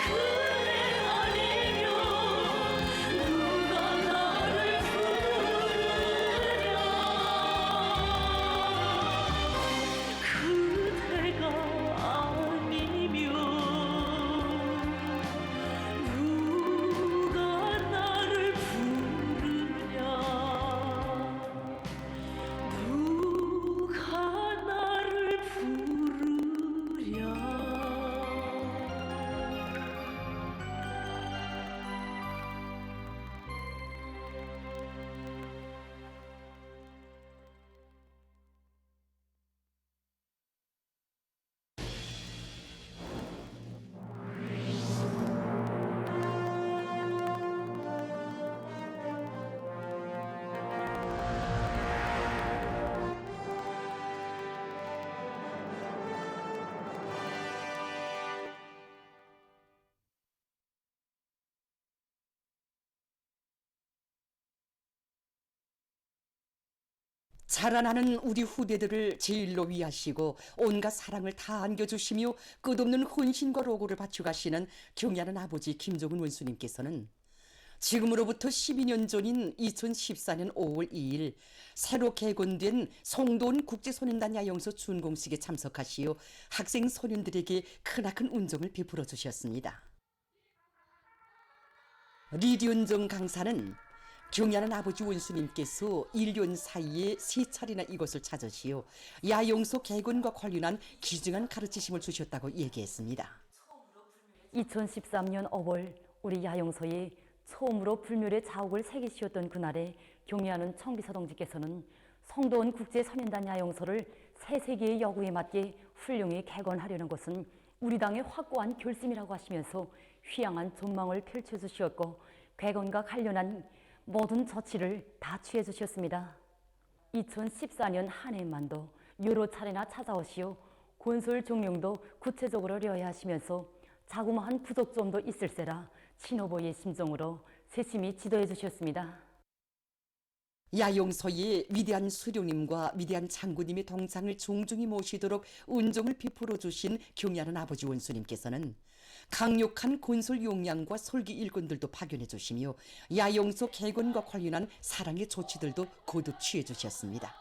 그대 아니면 누가 나를 부르랴 그대가 아니면 누가 나를 부르랴 누가 나를 부르랴 자라나는 우리 후대들을 제일로 위하시고 온갖 사랑을 다 안겨주시며 끝없는 헌신과 로고를 바쳐가시는 경애하는 아버지 김종은 원수님께서는 지금으로부터 12년 전인 2014년 5월 2일 새로 개건된 송도원 국제소년단 야영소 준공식에 참석하시어 학생 소년들에게 크나큰 운정을 베풀어 주셨습니다. 리디운정 강사는 경애하는 아버지 원수님께서 1년 사이에 3차례나 이곳을 찾으시어 야영소 개건과 관련한 귀중한 가르치심을 주셨다고 얘기했습니다. 2013년 5월 우리 야영소에 처음으로 불멸의 자욱을 새기시었던 그날에 경애하는 청비서 동지께서는 송도원 국제소년단 야영소를 새 세기의 여구에 맞게 훌륭히 개건하려는 것은 우리 당의 확고한 결심이라고 하시면서 휘양한 전망을 펼쳐주셨고 개건과 관련한 모든 조치를 다 취해 주셨습니다. 2014년 한 해만도 여러 차례나 찾아오시어 건설 종용도 구체적으로 려해하시면서 자그마한 부족점도 있을세라 친오보의 심정으로 세심히 지도해 주셨습니다. 야영소에 위대한 수령님과 위대한 장군님의 동상을 종중히 모시도록 운정을 베풀어 주신 경애하는 아버지 원수님께서는 강력한 건설 용량과 설계 일꾼들도 파견해 주시며 야영소 개건과 관련한 사랑의 조치들도 거듭 취해 주셨습니다.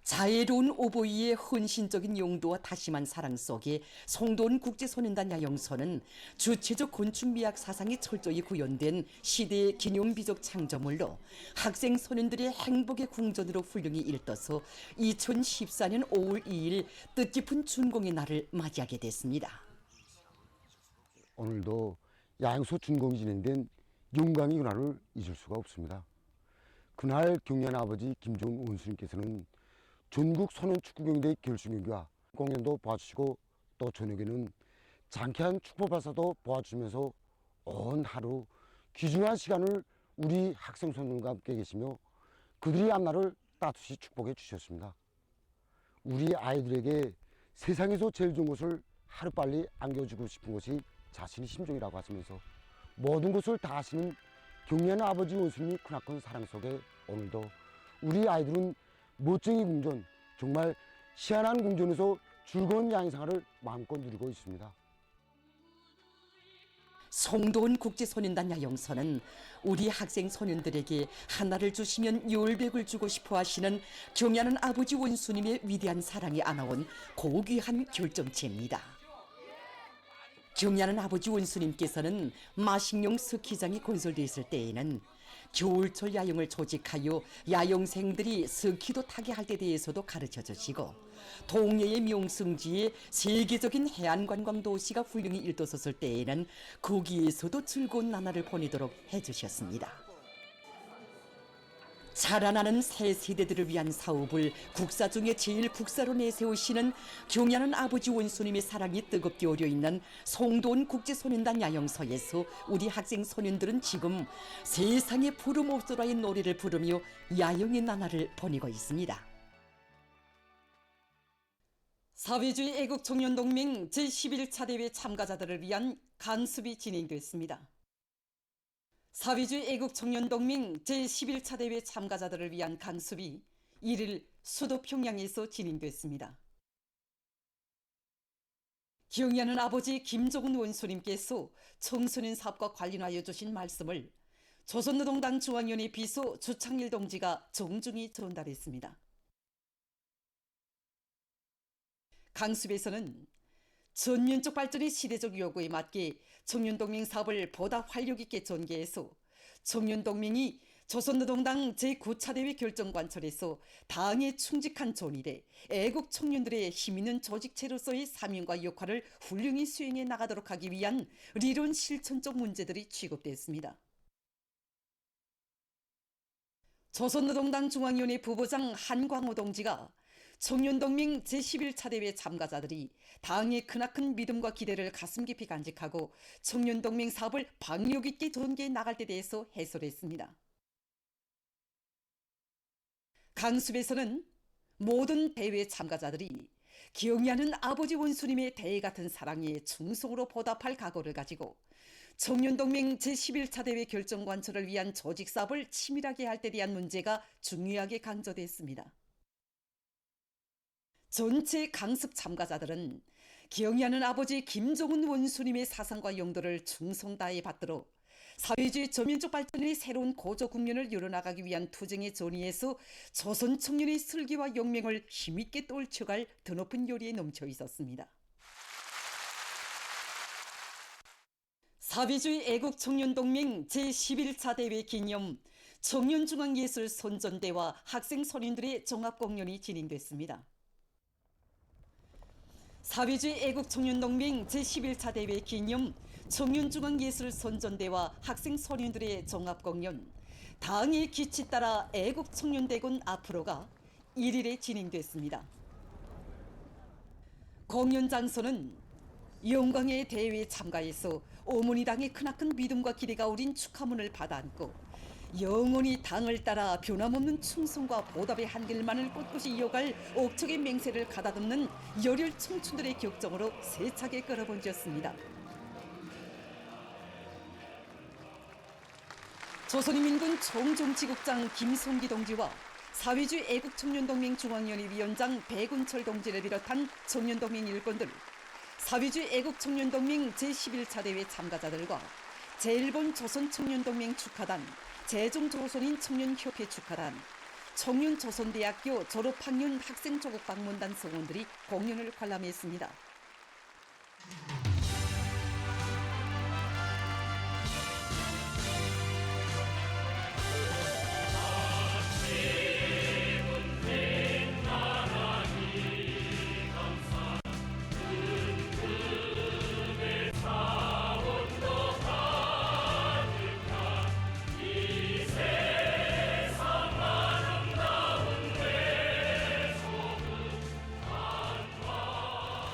자애로운 오보이의 헌신적인 용도와 다심한 사랑 속에 송도원 국제소년단 야영소는 주체적 건축미학 사상이 철저히 구현된 시대의 기념비적 창조물로 학생 소년들의 행복의 궁전으로 훌륭히 일떠서 2014년 5월 2일 뜻깊은 준공의 날을 맞이하게 됐습니다. 오늘도 야영소 준공이 진행된 영광의 그날을 잊을 수가 없습니다. 그날 경연 아버지 김종훈 원수님께서는 전국 소년축구경기대 결승경기와 공연도 봐주시고 또 저녁에는 장쾌한 축복 발사도 보아주시면서 온 하루 귀중한 시간을 우리 학생 소년과 함께 계시며 그들의 앞날을 따뜻이 축복해 주셨습니다. 우리 아이들에게 세상에서 제일 좋은 것을 하루빨리 안겨주고 싶은 것이 자신의 심정이라고 하시면서 모든 것을 다 하시는 경례하는 아버지 원수님이 크나큰 사랑 속에 오늘도 우리 아이들은 멋쟁이 궁전, 정말 희한한 궁전에서 즐거운 야행생활을 마음껏 누리고 있습니다. 송도원 국제소년단 야영소는 우리 학생 소년들에게 하나를 주시면 10백을 주고 싶어 하시는 경애하는 아버지 원수님의 위대한 사랑이 안아온 고귀한 결정체입니다. 경애하는 아버지 원수님께서는 마식령 스키장이 건설되었을 때에는 겨울철 야영을 조직하여 야영생들이 스키도 타게 할 때 대해서도 가르쳐 주시고 동해의 명승지에 세계적인 해안관광 도시가 훌륭히 일떠섰을 때에는 거기에서도 즐거운 나날을 보내도록 해주셨습니다. 자라나는 새 세대들을 위한 사업을 국사 중에 제일 국사로 내세우시는 경애하는 아버지 원수님의 사랑이 뜨겁게 어려있는 송도원 국제소년단 야영소에서 우리 학생 소년들은 지금 세상의 푸름 옵소라의 노래를 부르며 야영의 나날을 보내고 있습니다. 사회주의 애국청년동맹 제11차 대회 참가자들을 위한 강습이 진행됐습니다. 사회주의 애국청년동맹 제11차 대회 참가자들을 위한 강습이 1일 수도 평양에서 진행됐습니다. 경애하는 아버지 김종훈 원수님께서 청소년 사업과 관련하여 주신 말씀을 조선노동당 중앙위원회 비서 주창일 동지가 정중히 전달했습니다. 강습에서는 전면적 발전의 시대적 요구에 맞게 청년동맹 사업을 보다 활력 있게 전개해서 청년동맹이 조선노동당 제9차 대회 결정관철에서 당에 충직한 존이돼 애국 청년들의 힘있는 조직체로서의 사명과 역할을 훌륭히 수행해 나가도록 하기 위한理論 실천적 문제들이 취급됐습니다. 조선노동당 중앙위원회 부부장 한광호 동지가 청년동맹 제11차 대회 참가자들이 당의 크나큰 믿음과 기대를 가슴 깊이 간직하고 청년동맹 사업을 박력 있게 전개해 나갈 때 대해서 해설했습니다. 강습에서는 모든 대회 참가자들이 경애하는 아버지 원수님의 대의 같은 사랑에 충성으로 보답할 각오를 가지고 청년동맹 제11차 대회 결정관철을 위한 조직사업을 치밀하게 할 때 대한 문제가 중요하게 강조됐습니다. 전체 강습 참가자들은 경애하는 아버지 김종훈 원수님의 사상과 용도를 충성 다해 받들어 사회주의 전면적 발전의 새로운 고조 국면을 열어나가기 위한 투쟁의 전의에서 조선 청년의 슬기와 용맹을 힘있게 떨쳐갈 드높은 요리에 넘쳐 있었습니다. 사회주의 애국청년동맹 제11차 대회 기념 청년중앙예술 선전대와 학생 소년들의 종합공연이 진행됐습니다. 사회주의 애국청년동맹 제11차 대회 기념 청년중앙예술 선전대와 학생 소년들의 종합공연 당의 기치 따라 애국청년대군 앞으로가 1일에 진행됐습니다. 공연 장소는 영광의 대회에 참가해서 어머니 당의 크나큰 믿음과 기대가 어린 축하문을 받아안고 영원히 당을 따라 변함없는 충성과 보답의 한길만을 꼿꼿이 이어갈 억척의 맹세를 가다듬는 열혈 청춘들의 격정으로 세차게 끌어번졌습니다. 조선인민군 총정치국장 김송기 동지와 사회주의 애국청년동맹 중앙위원회 위원장 백운철 동지를 비롯한 청년동맹 일꾼들, 사회주의 애국청년동맹 제11차 대회 참가자들과 제1본 조선청년동맹 축하단, 제종조선인 청년협회 축하단, 청년조선대학교 졸업학년 학생조국방문단 성원들이 공연을 관람했습니다.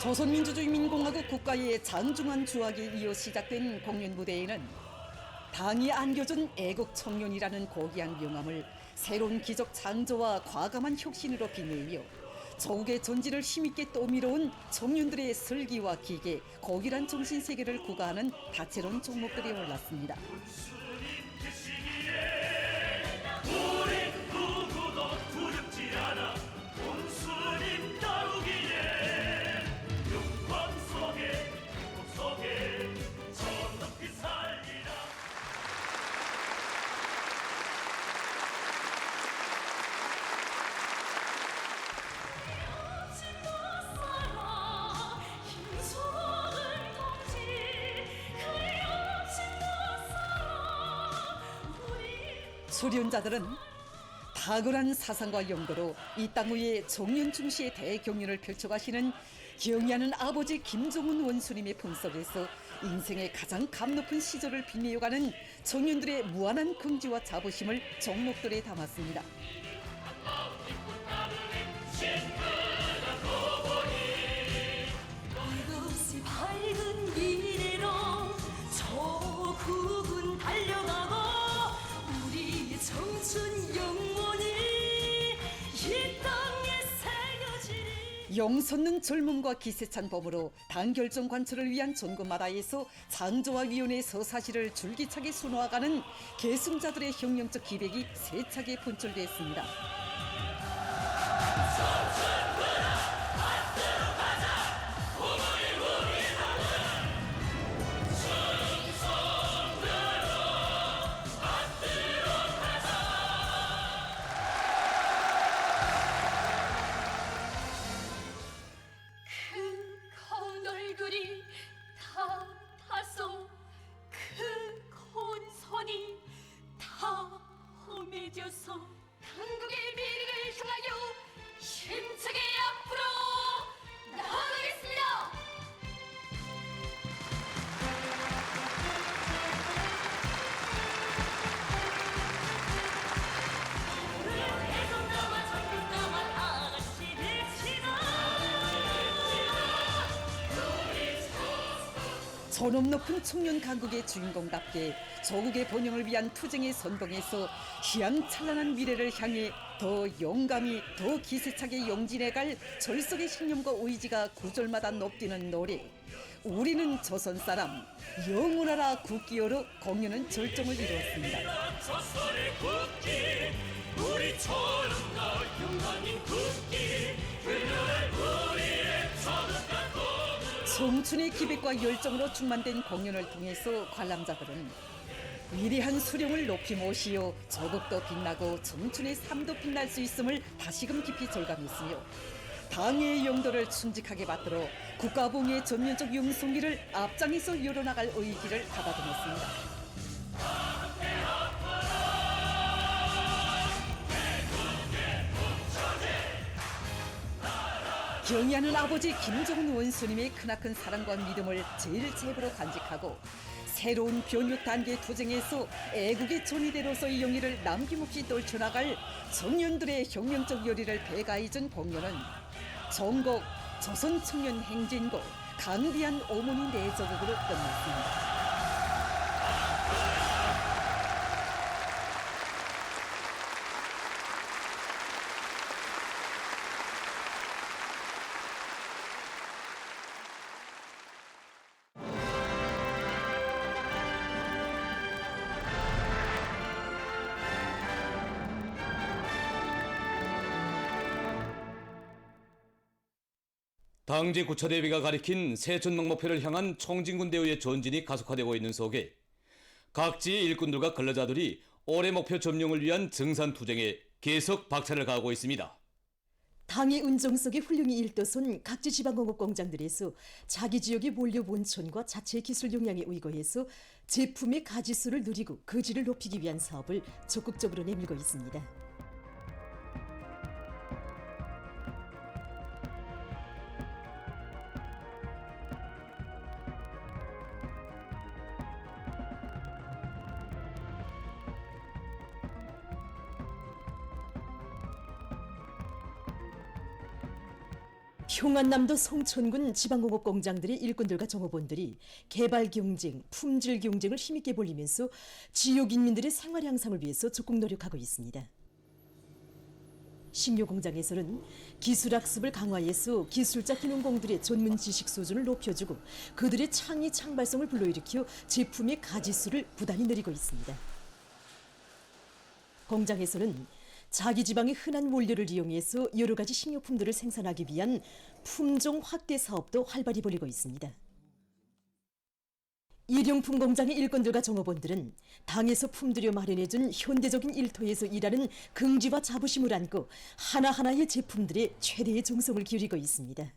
조선민주주의민공화국 국가의 장중한 주악에 이어 시작된 공연 무대에는 당이 안겨준 애국 청년이라는 고귀한 명함을 새로운 기적 창조와 과감한 혁신으로 빛내며 조국의 전진을 힘있게 떠밀어온 청년들의 슬기와 기계, 고귀한 정신세계를 구가하는 다채로운 종목들이 올랐습니다. 수련자들은 탁월한 사상과 용도로 이 땅 위에 청년 중시의 대경륜을 펼쳐가시는 경의하는 아버지 김종훈 원수님의 품속에서 인생의 가장 감 높은 시절을 빛내어가는 청년들의 무한한 긍지와 자부심을 종목들에 담았습니다. 이것이 밝은 미래로 조국은 달려가고 우리 청춘 영혼이 이 땅에 새겨지리. 용솟는 젊음과 기세찬 봄으로 당 결정 관철을 위한 전국마다에서 장조화위원회 서사시를 줄기차게 수놓아가는 계승자들의 혁명적 기백이 세차게 분출됐습니다. 얼굴이 다 타서 그 혼선이 다 험해져서 한국의 미래를 향하여 힘차게 앞으로 나아가겠습니다. 대동남아 전국남아 아가씨 됩시다. 저놈 높은 청년 강국의 주인공답게 조국의 번영을 위한 투쟁의 선봉에서 희망찬란한 미래를 향해 더 용감히 더 기세차게 용진해갈 절석의 신념과 의지가 구절마다 높뛰는 노래 우리는 조선 사람 영원하라 국기어로 공연은 절정을 이루었습니다. 조선의 국기 우리처럼 나 영광인 국기 그녀의 우리의 조국과 청춘의 기백과 열정으로 충만된 공연을 통해서 관람자들은 위대한 수령을 높이 모시어 조국도 빛나고 청춘의 삶도 빛날 수 있음을 다시금 깊이 절감했으며 당의 용도를 충직하게 받들어 국가봉의 전면적 융성기를 앞장에서 열어나갈 의지를 가다듬었습니다. 경의하는 아버지 김종훈 원수님의 크나큰 사랑과 믿음을 제일 제부로 간직하고 새로운 변육 단계 투쟁에서 애국의 전위대로서의 용의를 남김없이 떨쳐나갈 청년들의 혁명적 열의를 배가해준 공연은 전국 조선 청년 행진곡 강대한 어머니 내 조국으로 끝났습니다. 당제 구차대비가 가리킨 새 전망 목표를 향한 청진군 대우의 전진이 가속화되고 있는 속에 각지의 일꾼들과 근로자들이 올해 목표 점령을 위한 증산 투쟁에 계속 박차를 가하고 있습니다. 당의 운정 속에 훌륭히 일떠선 각지 지방공업 공장들에서 자기 지역의 원료 원천과 자체 기술 역량에 의거해서 제품의 가지수를 누리고 그 질을 높이기 위한 사업을 적극적으로 내밀고 있습니다. 평안남도 송천군 지방공업 공장들의 일꾼들과 종업원들이 개발 경쟁, 품질 경쟁을 힘있게 벌이면서 지역 인민들의 생활 향상을 위해서 적극 노력하고 있습니다. 식료 공장에서는 기술 학습을 강화해서 기술자 기능공들의 전문 지식 수준을 높여주고 그들의 창의 창발성을 불러일으켜 제품의 가지수를 부단히 늘리고 있습니다. 공장에서는 자기 지방의 흔한 원료를 이용해서 여러 가지 식료품들을 생산하기 위한 품종 확대 사업도 활발히 벌이고 있습니다. 일용품 공장의 일꾼들과 종업원들은 당에서 품들여 마련해준 현대적인 일터에서 일하는 긍지와 자부심을 안고 하나하나의 제품들에 최대의 정성을 기울이고 있습니다.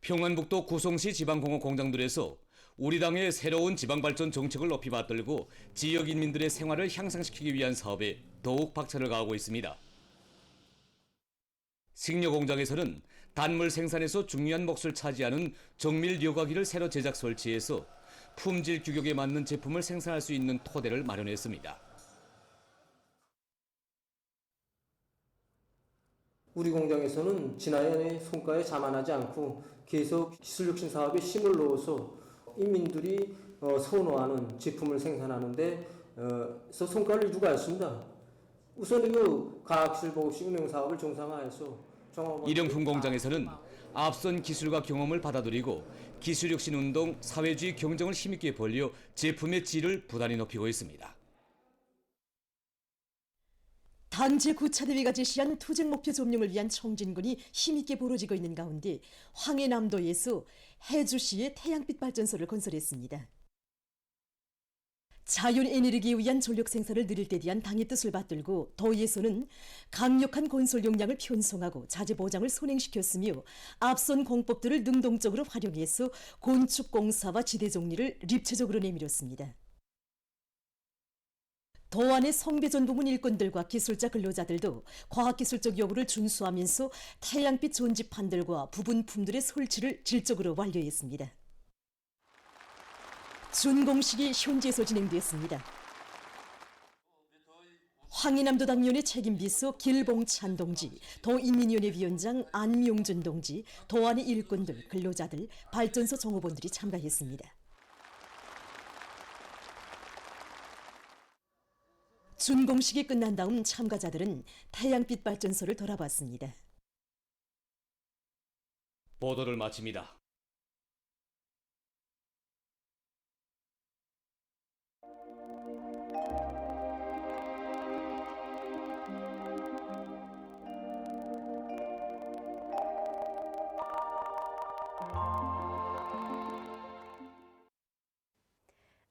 평안북도 구성시 지방공업 공장들에서 우리 당의 새로운 지방발전 정책을 높이 받들고 지역 인민들의 생활을 향상시키기 위한 사업에 더욱 박차를 가하고 있습니다. 식료 공장에서는 단물 생산에서 중요한 몫을 차지하는 정밀 여과기를 새로 제작 설치해서 품질 규격에 맞는 제품을 생산할 수 있는 토대를 마련했습니다. 우리 공장에서는 지난해 성과에 자만하지 않고 계속 기술혁신 사업에 힘을 넣어서 인민들이 선호하는 제품을 생산하는데 성과를 이루고 있습니다. 우선 이 과학기술보급식 운영 사업을 정상화해서 일용품 공장에서는 앞선 기술과 경험을 받아들이고 기술혁신 운동, 사회주의 경쟁을 힘있게 벌려 제품의 질을 부단히 높이고 있습니다. 당제 구차대위가 제시한 투쟁 목표 점령을 위한 청진군이 힘있게 벌어지고 있는 가운데 황해남도에서 해주시에 태양빛 발전소를 건설했습니다. 자연 에너지에 의한 전력 생산을 늘릴 데 대한 당의 뜻을 받들고 도에서는 강력한 건설 역량을 편성하고 자재 보장을 선행시켰으며 앞선 공법들을 능동적으로 활용해서 건축 공사와 지대 정리를 입체적으로 내밀었습니다. 도안의 성배전 부문 일꾼들과 기술자 근로자들도 과학기술적 요구를 준수하면서 태양빛 전지판들과 부분품들의 설치를 질적으로 완료했습니다. 준공식이 현지에서 진행됐습니다. 황해남도 당위원회 책임비서 길봉찬 동지, 도인민위원회 위원장 안명준 동지, 도안의 일꾼들, 근로자들, 발전소 종업원들이 참가했습니다. 준공식이 끝난 다음 참가자들은 태양빛 발전소를 돌아봤습니다. 보도를 마칩니다.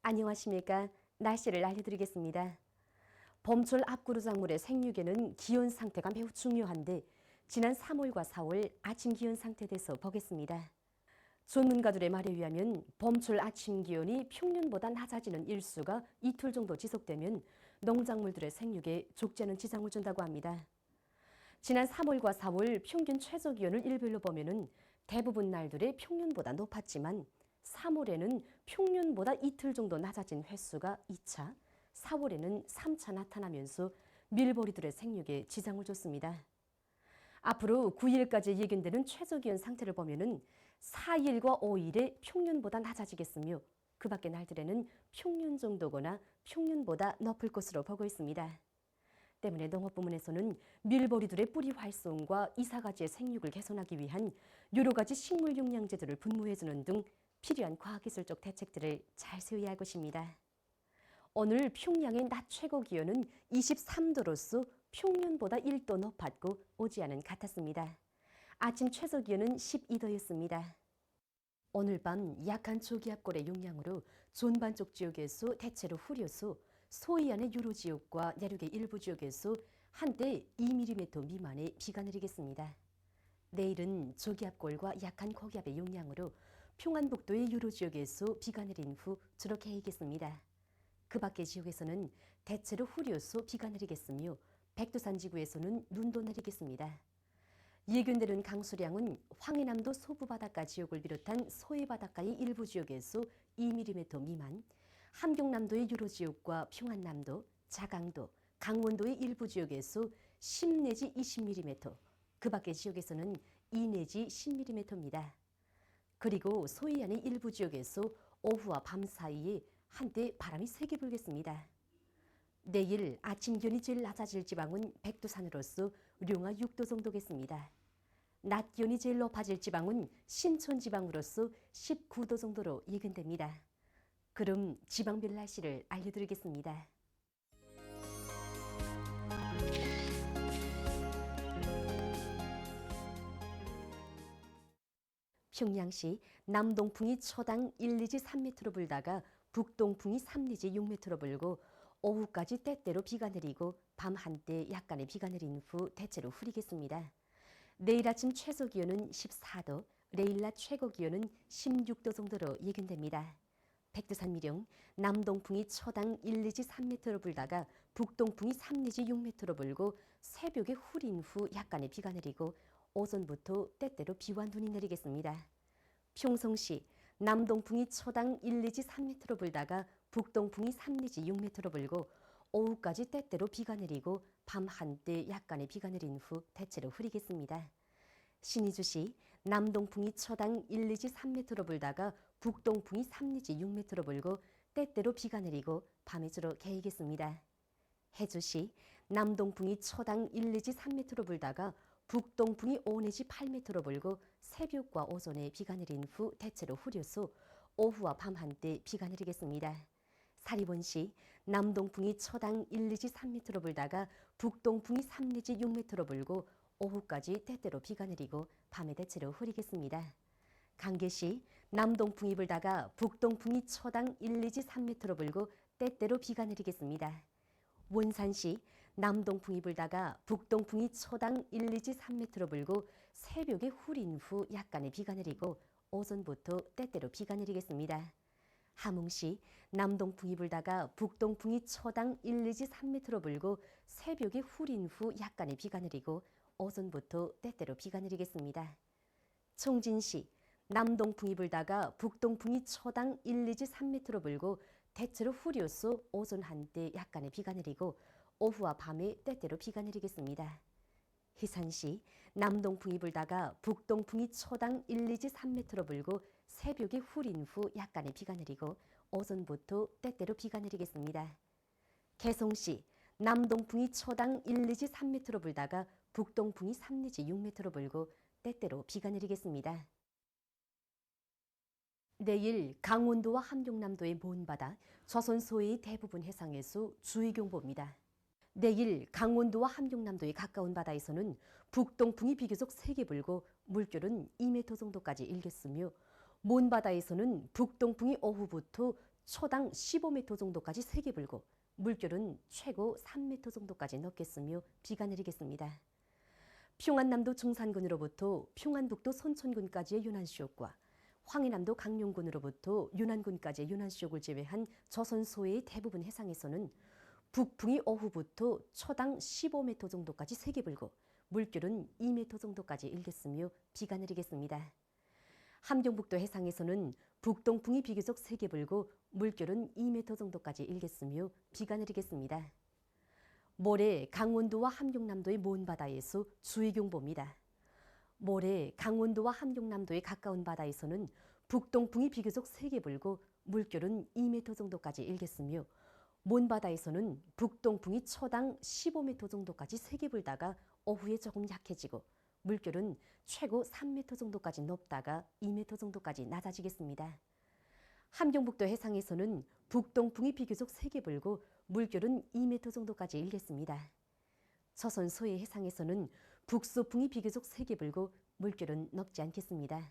안녕하십니까. 날씨를 알려드리겠습니다. 봄철 앞구르 작물의 생육에는 기온 상태가 매우 중요한데 지난 3월과 4월 아침 기온 상태에 대해서 보겠습니다. 전문가들의 말에 의하면 봄철 아침 기온이 평년보다 낮아지는 일수가 이틀 정도 지속되면 농작물들의 생육에 족지 않은 지장을 준다고 합니다. 지난 3월과 4월 평균 최저 기온을 일별로 보면은 대부분 날들의 평년보다 높았지만 3월에는 평년보다 이틀 정도 낮아진 횟수가 2차, 4월에는 3차 나타나면서 밀보리들의 생육에 지장을 줬습니다. 앞으로 9일까지 예견되는 최저기온 상태를 보면은 4일과 5일에 평년보다 낮아지겠으며 그 밖의 날들에는 평년 정도거나 평년보다 높을 것으로 보고 있습니다. 때문에 농업부문에서는 밀보리들의 뿌리 활성과 이사가지의 생육을 개선하기 위한 여러 가지 식물 영양제들을 분무해주는 등 필요한 과학기술적 대책들을 잘 세워야 할 것입니다. 오늘 평양의 낮 최고 기온은 23도로서 평년보다 1도 높았고 오지안은 같았습니다. 아침 최저 기온은 12도였습니다. 오늘 밤 약한 초기압골의 영향으로 존반쪽 지역에서 대체로 흐려서 소이안의 유로 지역과 내륙의 일부 지역에서 한때 2mm 미만의 비가 내리겠습니다. 내일은 저기압골과 약한 고기압의 영향으로 평안북도의 유로 지역에서 비가 내린 후 저렇게 해겠습니다. 그 밖의 지역에서는 대체로 흐려서 비가 내리겠으며 백두산 지구에서는 눈도 내리겠습니다. 예견되는 강수량은 황해남도 소부 바닷가 지역을 비롯한 서해 바닷가의 일부 지역에서 2mm 미만, 함경남도의 유로 지역과 평안남도, 자강도, 강원도의 일부 지역에서 10 내지 20mm, 그 밖의 지역에서는 2 내지 10mm입니다. 그리고 소해안의 일부 지역에서 오후와 밤 사이에 한때 바람이 세게 불겠습니다. 내일 아침 기온이 제일 낮아질 지방은 백두산으로서 룡화 6도 정도겠습니다. 낮 기온이 제일 높아질 지방은 신촌 지방으로서 19도 정도로 예견됩니다. 그럼 지방별 날씨를 알려드리겠습니다. 평양시 남동풍이 초당 1 내지 3m로 불다가 북동풍이 3 내지 6m로 불고 오후까지 때때로 비가 내리고 밤 한때 약간의 비가 내린 후 대체로 흐리겠습니다. 내일 아침 최저 기온은 14도, 내일 낮 최고 기온은 16도 정도로 예견됩니다. 백두산 미령 남동풍이 초당 1 내지 3m로 불다가 북동풍이 3 내지 6m로 불고 새벽에 흐린 후 약간의 비가 내리고 오전부터 때때로 비와 눈이 내리겠습니다. 평성시 남동풍이 초당 1 내지 3m로 불다가 북동풍이 3 내지 6m로 불고 오후까지 때때로 비가 내리고 밤 한때 약간의 비가 내린 후 대체로 흐리겠습니다. 신의주시 남동풍이 초당 1 내지 3m로 불다가 북동풍이 3 내지 6m로 불고 때때로 비가 내리고 밤에 주로 개이겠습니다. 해주시 남동풍이 초당 1 내지 3m로 불다가 북동풍이 5 내지 8m로 불고 새벽과 오전에 비가 내린 후 대체로 흐려서 오후와 밤 한때 비가 내리겠습니다. 사리본시 남동풍이 초당 1 내지 3m로 불다가 북동풍이 3 내지 6m로 불고 오후까지 때때로 비가 내리고 밤에 대체로 흐리겠습니다. 강계시 남동풍이 불다가 북동풍이 초당 1 내지 3m로 불고 때때로 비가 내리겠습니다. 원산시 남동풍이 불다가 북동풍이 초당 1 내지 3m로 불고 새벽에 흐린 후 약간의 비가 내리고 오전부터 때때로 비가 내리겠습니다. 함흥시 남동풍이 불다가 북동풍이 초당 1 내지 3m로 불고 새벽에 흐린 후 약간의 비가 내리고 오전부터 때때로 비가 내리겠습니다. 청진시 남동풍이 불다가 북동풍이 초당 1 내지 3m로 불고 대체로 흐려서 오전 한때 약간의 비가 내리고 오후와 밤에 때때로 비가 내리겠습니다. 희산시 남동풍이 불다가 북동풍이 초당 1 내지 3m로 불고 새벽에 흐린 후 약간의 비가 내리고 오전부터 때때로 비가 내리겠습니다. 개성시 남동풍이 초당 1 내지 3m로 불다가 북동풍이 3 내지 6m로 불고 때때로 비가 내리겠습니다. 내일 강원도와 함경남도의 먼 바다, 조선 소해의 대부분 해상에서 주의경보입니다. 내일 강원도와 함경남도의 가까운 바다에서는 북동풍이 비교적 세게 불고 물결은 2m 정도까지 일겠으며 먼 바다에서는 북동풍이 오후부터 초당 15m 정도까지 세게 불고 물결은 최고 3m 정도까지 넘겠으며 비가 내리겠습니다. 평안남도 중산군으로부터 평안북도 선천군까지의 유난시옥과 황해남도 강룡군으로부터 윤안군까지의 유난시옥을 제외한 조선 소해의 대부분 해상에서는 북풍이 오후부터 초당 15m 정도까지 세게 불고 물결은 2m 정도까지 일겠으며 비가 내리겠습니다. 함경북도 해상에서는 북동풍이 비교적 세게 불고 물결은 2m 정도까지 일겠으며 비가 내리겠습니다. 모레 강원도와 함경남도의 먼 바다에서 주의경보입니다. 모레 강원도와 함경남도의 가까운 바다에서는 북동풍이 비교적 세게 불고 물결은 2m 정도까지 일겠으며 먼 바다에서는 북동풍이 초당 15m 정도까지 세게 불다가 오후에 조금 약해지고 물결은 최고 3m 정도까지 높다가 2m 정도까지 낮아지겠습니다. 함경북도 해상에서는 북동풍이 비교적 세게 불고 물결은 2m 정도까지 일겠습니다. 조선 소해 해상에서는 북소풍이 비교적 세게 불고 물결은 높지 않겠습니다.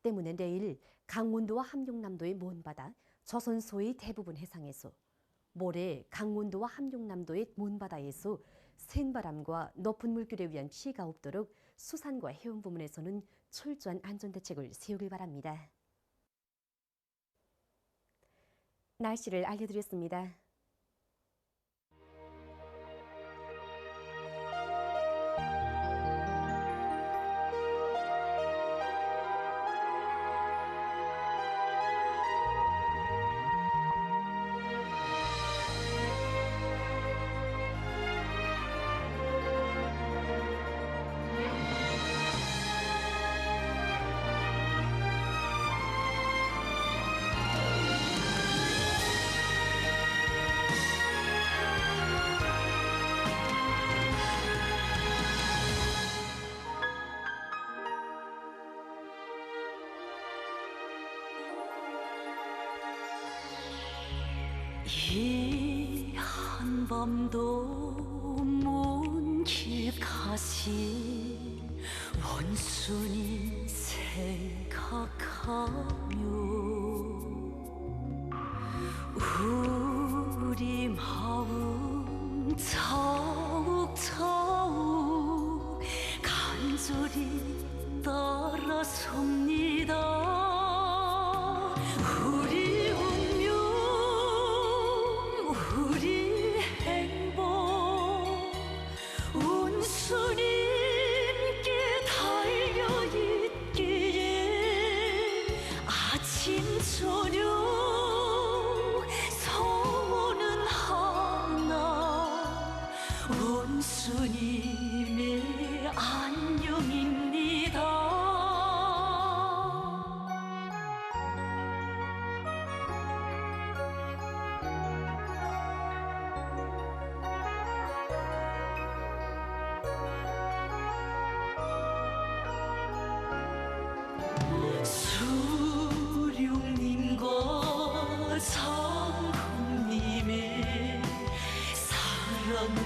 때문에 내일 강원도와 함경남도의 먼 바다, 조선 소해의 대부분 해상에서, 모레 강원도와 함경남도의 먼 바다에서 센 바람과 높은 물결에 의한 피해가 없도록 수산과 해운 부문에서는 철저한 안전대책을 세우길 바랍니다. 날씨를 알려드렸습니다. 이 한밤도 먼 길 가시 원순이 생각하며 우리 마음 차욱차욱 간절히 따라섭니다. 우리 운명, 우리 행복, 운수님께 달려있기에 아침 저녁 소원은 하나, 운수님의 안녕입니다. 수룡님과 장군님의 사랑을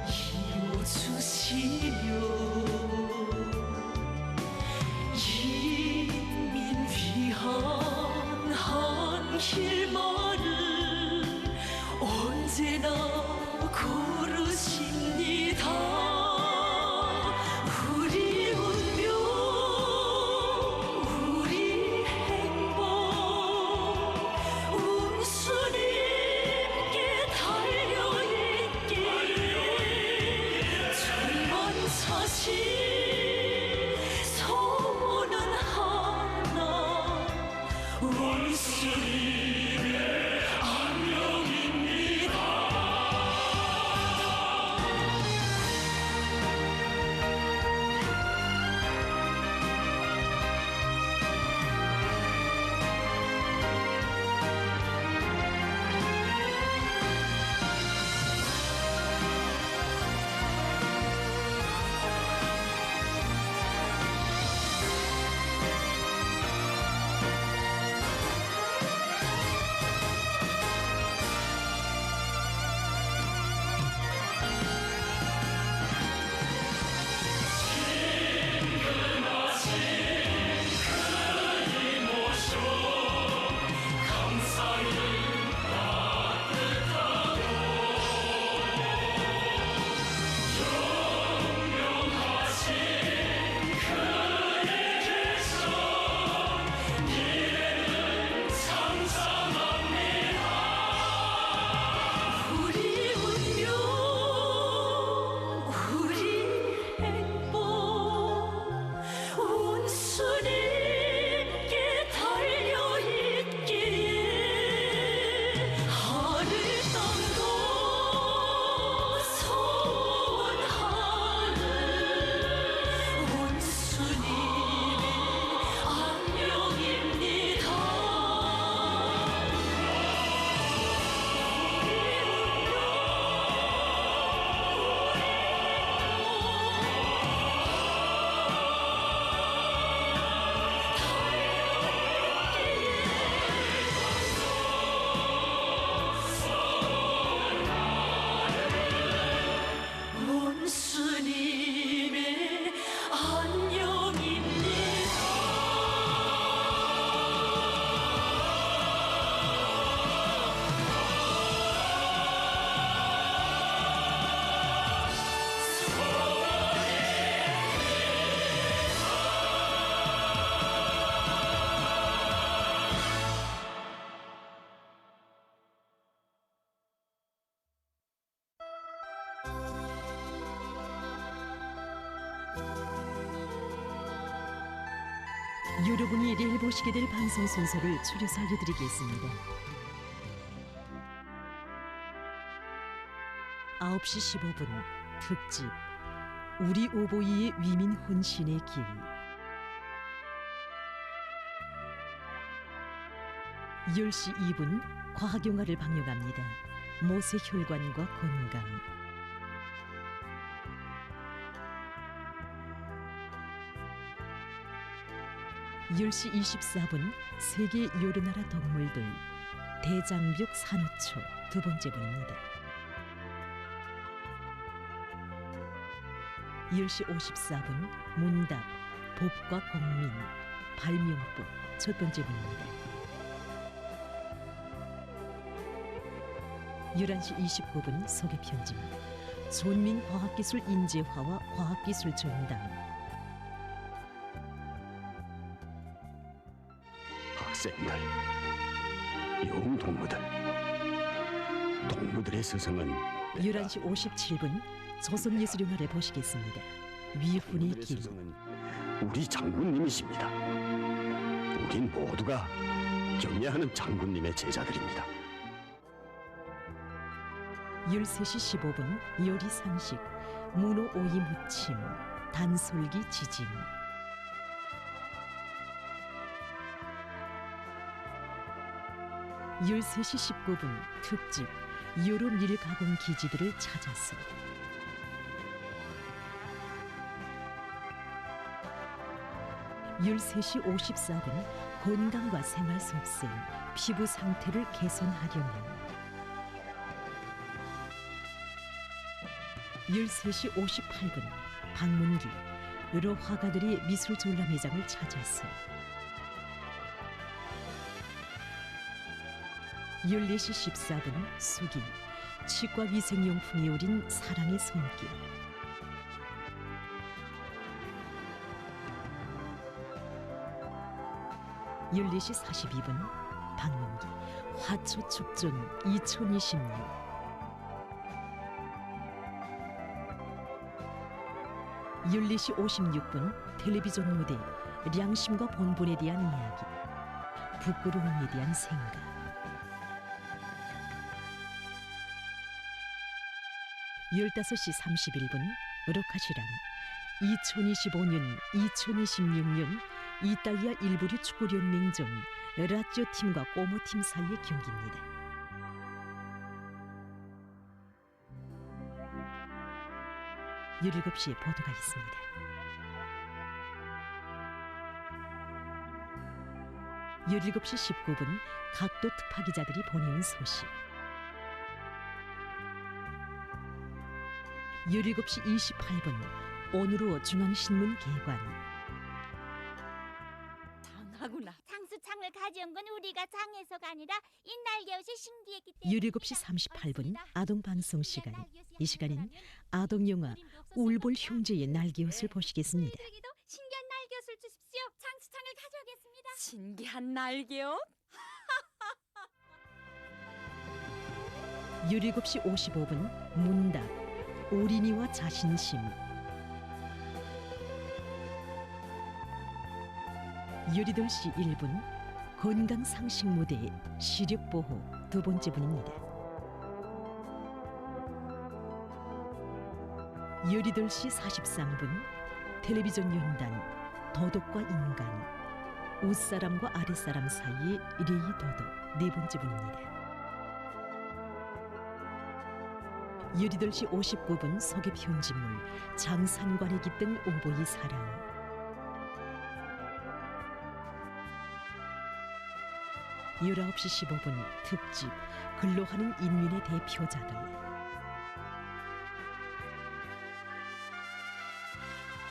이어주 여러분이 내일 보시게 될 방송 순서를 줄여서 알려드리겠습니다. 9시 15분 특집 우리 오보이의 위민 혼신의 길. 10시 2분 과학영화를 방영합니다. 모세 혈관과 건강. 10시 24분 세계 여러 나라 동물들 대장벽 산호초 두 번째 분입니다. 10시 54분 문답 법과 공민 발명법 첫 번째 분입니다. 11시 29분 소개편집 존민 과학기술 인재화와 과학기술 전당. 학생들, 용동무들, 동무들의 스승은 11시 57분 조선예술영화를 보시겠습니다. 위훈의 길. 우리 장군님이십니다. 우린 모두가 경애하는 장군님의 제자들입니다. 13시 15분 요리상식 문어 오이 무침 단솔기 지짐. 13시 19분 특집 여러 밀가공 기지들을 찾아서. 13시 54분 건강과 생활 속셈 피부 상태를 개선하려면. 13시 58분 방문길 여러 화가들이 미술 전람회장을 찾아서. 14시 14분 수기 치과 위생용품이 우린 사랑의 손길. 14시 42분 방문기 화초축전 2026. 14시 56분 텔레비전 무대 양심과 본분에 대한 이야기 부끄러움에 대한 생각. 15시 31분 으로카시랑 2025년 2026년 이탈리아 일부리 축구연맹전 라찌오 팀과 꼬모 팀 사이의 경기입니다. 열일곱 시에 보도가 있습니다. 17시 19분 각도 특파 기자들이 보내온 소식. 17시 28분 오늘로 중앙신문 개관. 장하구나. 장수창을 가져온 건 우리가 장해서가 아니라 인날개옷이 신기했기 때문에. 17시 38분 아동방송 시간. 이 시간엔 아동영화 울볼 형제의 날개옷을 보시겠습니다. 신기한 날개옷을 주십시오. 장수창을 가져오겠습니다. 신기한 날개옷? 17시 55분 문답 오린이와 자신심. 18시 1분 건강상식 무대 시력보호 두 번째 분입니다. 18시 43분 텔레비전 연단 도덕과 인간 윗사람과 아랫사람 사이의 레이 도덕 네 번째 분입니다. 18시 59분 소개 편집물 장산관에 깃든 오보이 사랑. 19시 15분 특집 근로하는 인민의 대표자들.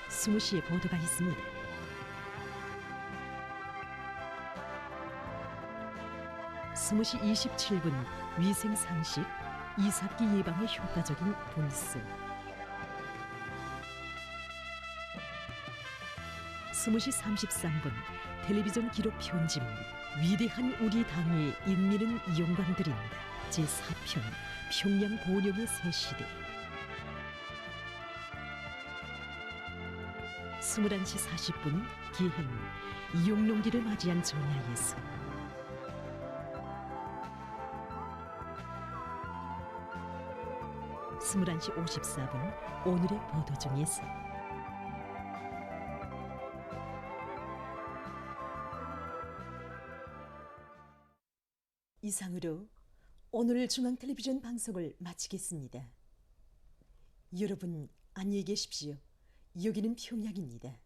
20시에 보도가 있습니다. 20시 27분 위생상식 이삭기 예방에 효과적인 불소. 20시 33분 텔레비전 기록 편집물 위대한 우리 당의 인민은 영광드린다 제4편 평양 본영의 새 시대. 21시 40분 기행 용농기를 맞이한 정야 예수. 21시 54분 오늘의 보도 중에서 이상으로 오늘 중앙텔레비전 방송을 마치겠습니다. 여러분 안녕히 계십시오. 여기는 평양입니다.